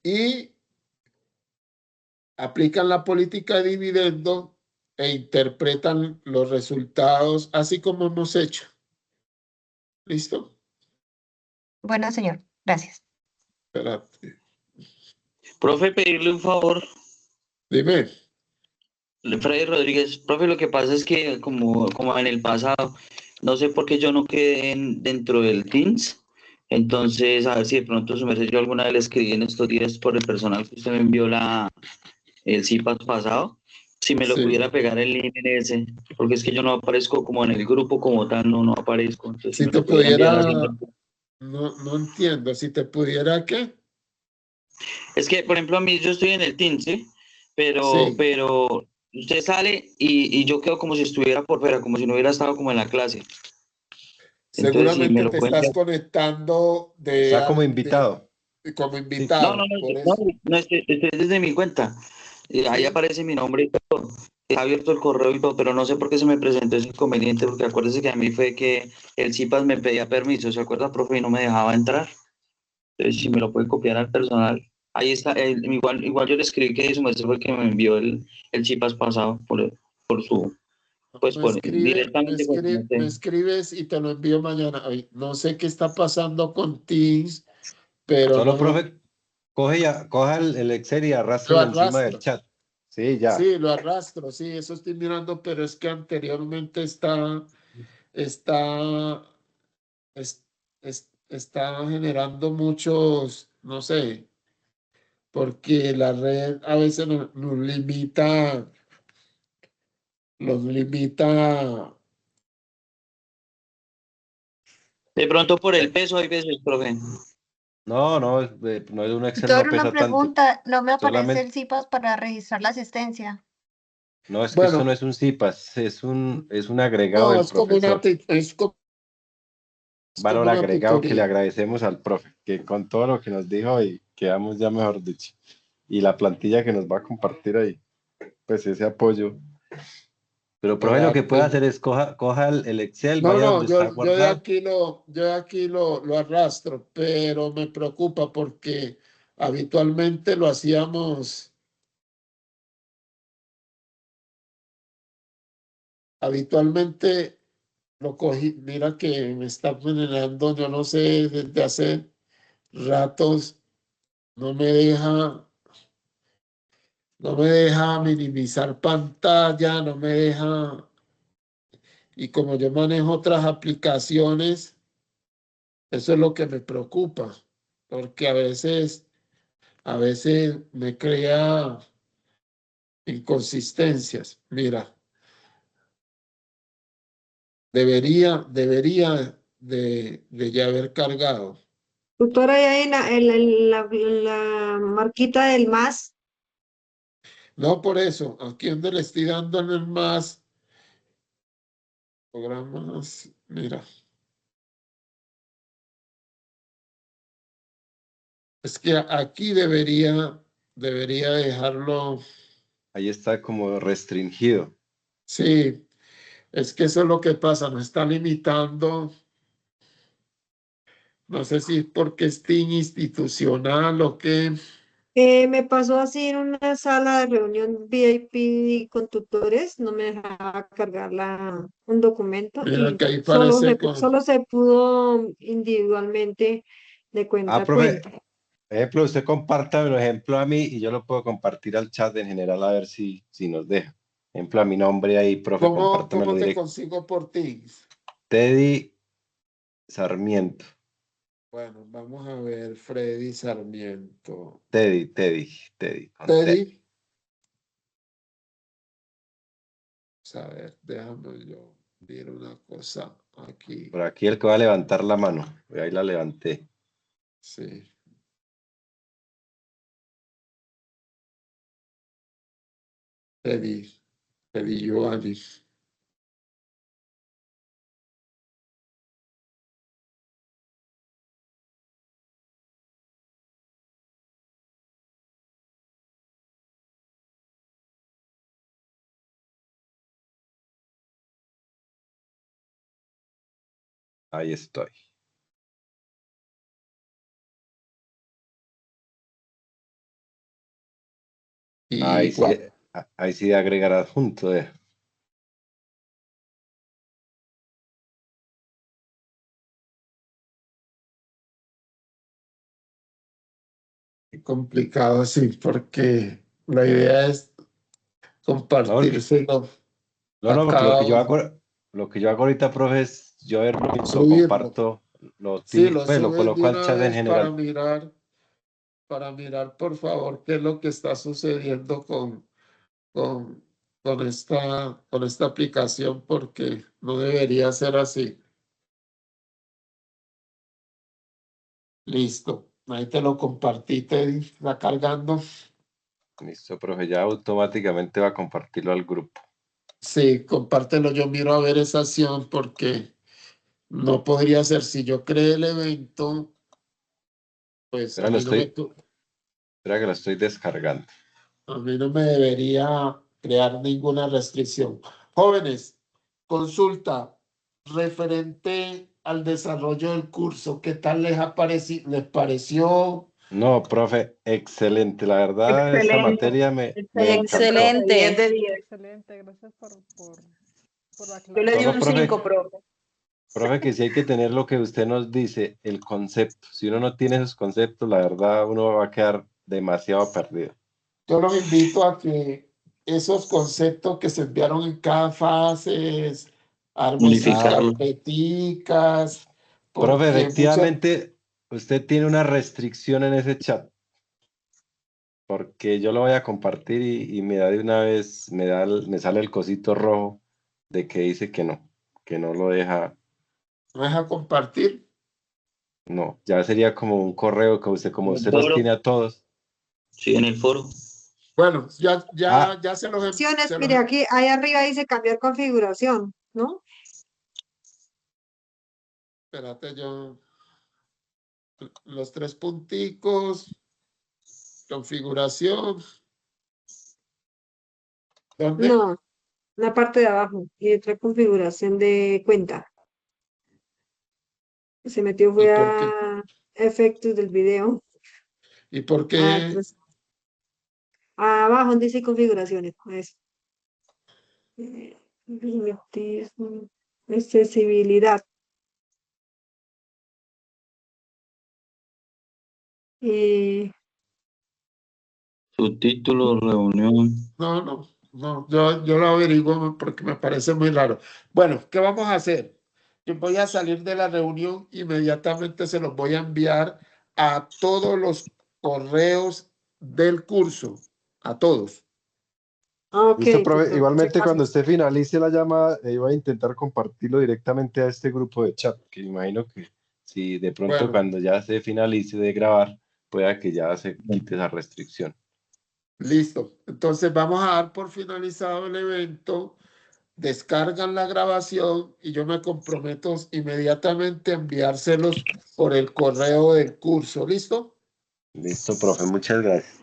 y aplican la política de dividendo e interpretan los resultados así como hemos hecho. ¿Listo? Bueno, señor, gracias. Espérate. Profe, pedirle un favor. Dime. Freddy Rodríguez, profe, lo que pasa es que como en el pasado, no sé por qué yo no quedé dentro del Teams, entonces a ver si de pronto su merced yo alguna vez le escribí en estos días por el personal que usted me envió el CIPAS pasado, si me lo Sí. pudiera pegar el link en ese, porque es que yo no aparezco como en el grupo como tal, no aparezco, entonces Si me te lo pudiera enviar pudiera, así. no entiendo, si te pudiera, ¿qué? Es que, por ejemplo, a mí yo estoy en el Teams, ¿sí? Sí. Pero usted sale y yo quedo como si estuviera por fuera, como si no hubiera estado como en la clase. Entonces, si me Seguramente lo te pueden... estás conectando Está como invitado. como Sí, invitado, por No, eso. no, estoy desde mi cuenta. Ahí Sí. aparece mi nombre y todo. Está abierto el correo y todo, pero no sé por qué se me presentó ese inconveniente, porque acuérdese que a mí fue que el CIPAS me pedía permiso, ¿se acuerda, profe? Y no me dejaba entrar. Entonces, si me lo puede copiar al personal. Ahí está, igual yo le escribí que su maestro fue el que me envió el CIPAS pasado por su, pues directamente con su Me maestro. escribes y te lo envío mañana. Ay, no sé qué está pasando con Teams, pero Solo, no profe, coja el Excel y lo arrástrelo encima del arrastro. chat. Sí, ya. Sí, lo arrastro, sí, eso estoy mirando, pero es que anteriormente está generando muchos, no sé, porque la red a veces nos limita. De pronto por el peso hay veces, profe. No, no, no es un Excel, Doctor, no una pesa tanto. pregunta, no me aparece el Solamente, CIPAS para registrar la asistencia. no, es que esto no Bueno, es un CIPAS, es un agregado no, del profesor. es como Valor una agregado que le tutoría. agradecemos al profe, que con todo lo que nos dijo y quedamos ya mejor dicho. Y la plantilla que nos va a compartir ahí, pues ese apoyo. Pero profe, lo que puede hacer es coja el Excel, No, vaya no, donde está yo de guardado. aquí lo arrastro, pero me preocupa porque habitualmente lo hacíamos, habitualmente lo cogí, mira que me está generando, yo no sé, desde hace ratos, no me deja, no me deja minimizar pantalla, no me deja, y como yo manejo otras aplicaciones, eso es lo que me preocupa, porque a veces me crea inconsistencias. Mira, debería de ya haber cargado. Tutora, ahí en la marquita del más. No por eso, aquí donde le estoy dando en el más programas, mira. Es que aquí debería dejarlo. Ahí está como restringido. Sí, es que eso es lo que pasa, nos está limitando. No sé si es porque es team institucional o qué. Me pasó así en una sala de reunión VIP con tutores, no me dejaba cargar un documento Mira y que ahí parece con. solo se pudo individualmente de cuenta Ah, a profe, cuenta. ejemplo, usted compártame el ejemplo a mí y yo lo puedo compartir al chat en general a ver si nos deja. Ejemplo, a mi nombre ahí, profe, compártamelo ¿Cómo te directo. consigo por Teams? Teddy Sarmiento. Bueno, vamos a ver, Freddy Sarmiento. Teddy. Con T. Teddy. A ver, déjame yo ver una cosa aquí. Por aquí el que va a levantar la mano. Ahí la levanté. Sí. Teddy Giovanni. Ahí estoy. Y bueno, Ahí sí de agregar adjunto. complicado sí, porque la idea es compartírselo No, a porque cada uno. lo que yo hago ahorita, profe, es yo lo Subirlo. comparto, Sí, lo pues lo subes de coloco al una chat en vez general. para mirar, por favor, qué es lo que está sucediendo con, con esta aplicación, porque no debería ser así. Listo. Ahí te lo compartí, Teddy. Está cargando. Listo, profe, ya automáticamente va a compartirlo al grupo. Sí, compártelo. Yo miro a ver esa acción porque No podría ser. Si yo creé el evento, pues Espera, espera que lo estoy descargando. a mí no me debería crear ninguna restricción. Jóvenes, consulta referente al desarrollo del curso. ¿Qué tal les pareció? No, profe, excelente. La verdad, esa Excelente. materia me encantó. Excelente. 10 de 10. Excelente, gracias por la Yo le di Solo, un profe, 5, profe. profe, que sí hay que tener lo que usted nos dice, el concepto. Si uno no tiene esos conceptos, la verdad, uno va a quedar demasiado perdido. Yo los invito a que esos conceptos que se enviaron en cada fase, armen sus Unificarlo. carpeticas, Profe, porque muchas... efectivamente, usted tiene una restricción en ese chat, porque yo lo voy a compartir y me da de una vez, me sale el cosito rojo de que dice que no lo deja. ¿No deja compartir? No, ya sería como un correo que usted, como ¿En el usted los foro? tiene a todos. Sí, en el foro. Bueno, ya se los... Opciones, se los- mire, aquí, ahí arriba dice cambiar configuración, ¿no? Espérate, yo... Los 3 punticos, configuración. ¿Dónde? No, la parte de abajo, y otra configuración de cuenta. Se metió, ¿Y fue por qué? a efectos del video. ¿Y por Ah, qué? entonces, abajo donde dice configuraciones, eso. Biometismo, accesibilidad. Subtítulos, reunión. No, yo lo averiguo porque me parece muy raro. Bueno, ¿qué vamos a hacer? Yo voy a salir de la reunión, inmediatamente se los voy a enviar a todos los correos del curso, a todos. Ok, Listo, profe. doctor, Igualmente, muchas cuando gracias. usted finalice la llamada, voy a intentar compartirlo directamente a este grupo de chat, que imagino que si de pronto Bueno, cuando ya se finalice de grabar, pueda que ya se quite esa restricción. listo. Entonces vamos a dar por finalizado el evento, descargan la grabación y yo me comprometo inmediatamente a enviárselos por el correo del curso. ¿Listo? Listo, profe. Muchas gracias.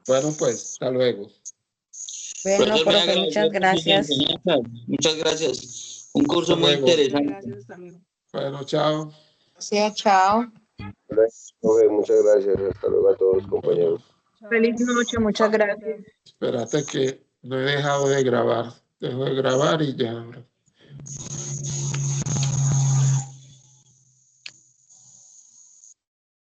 Bueno, pues, hasta luego. Bueno, Profesor, muy profe, agradecido muchas por sus gracias. enseñanzas. Muchas gracias. Un curso Hasta muy luego. interesante. Gracias, hasta luego. Bueno, chao. Sí, chao. Profe, muchas gracias. Hasta luego a todos, compañeros. Chao. Feliz noche, muchas gracias. Gracias. Espérate que no he dejado de grabar. Dejo de grabar y ya.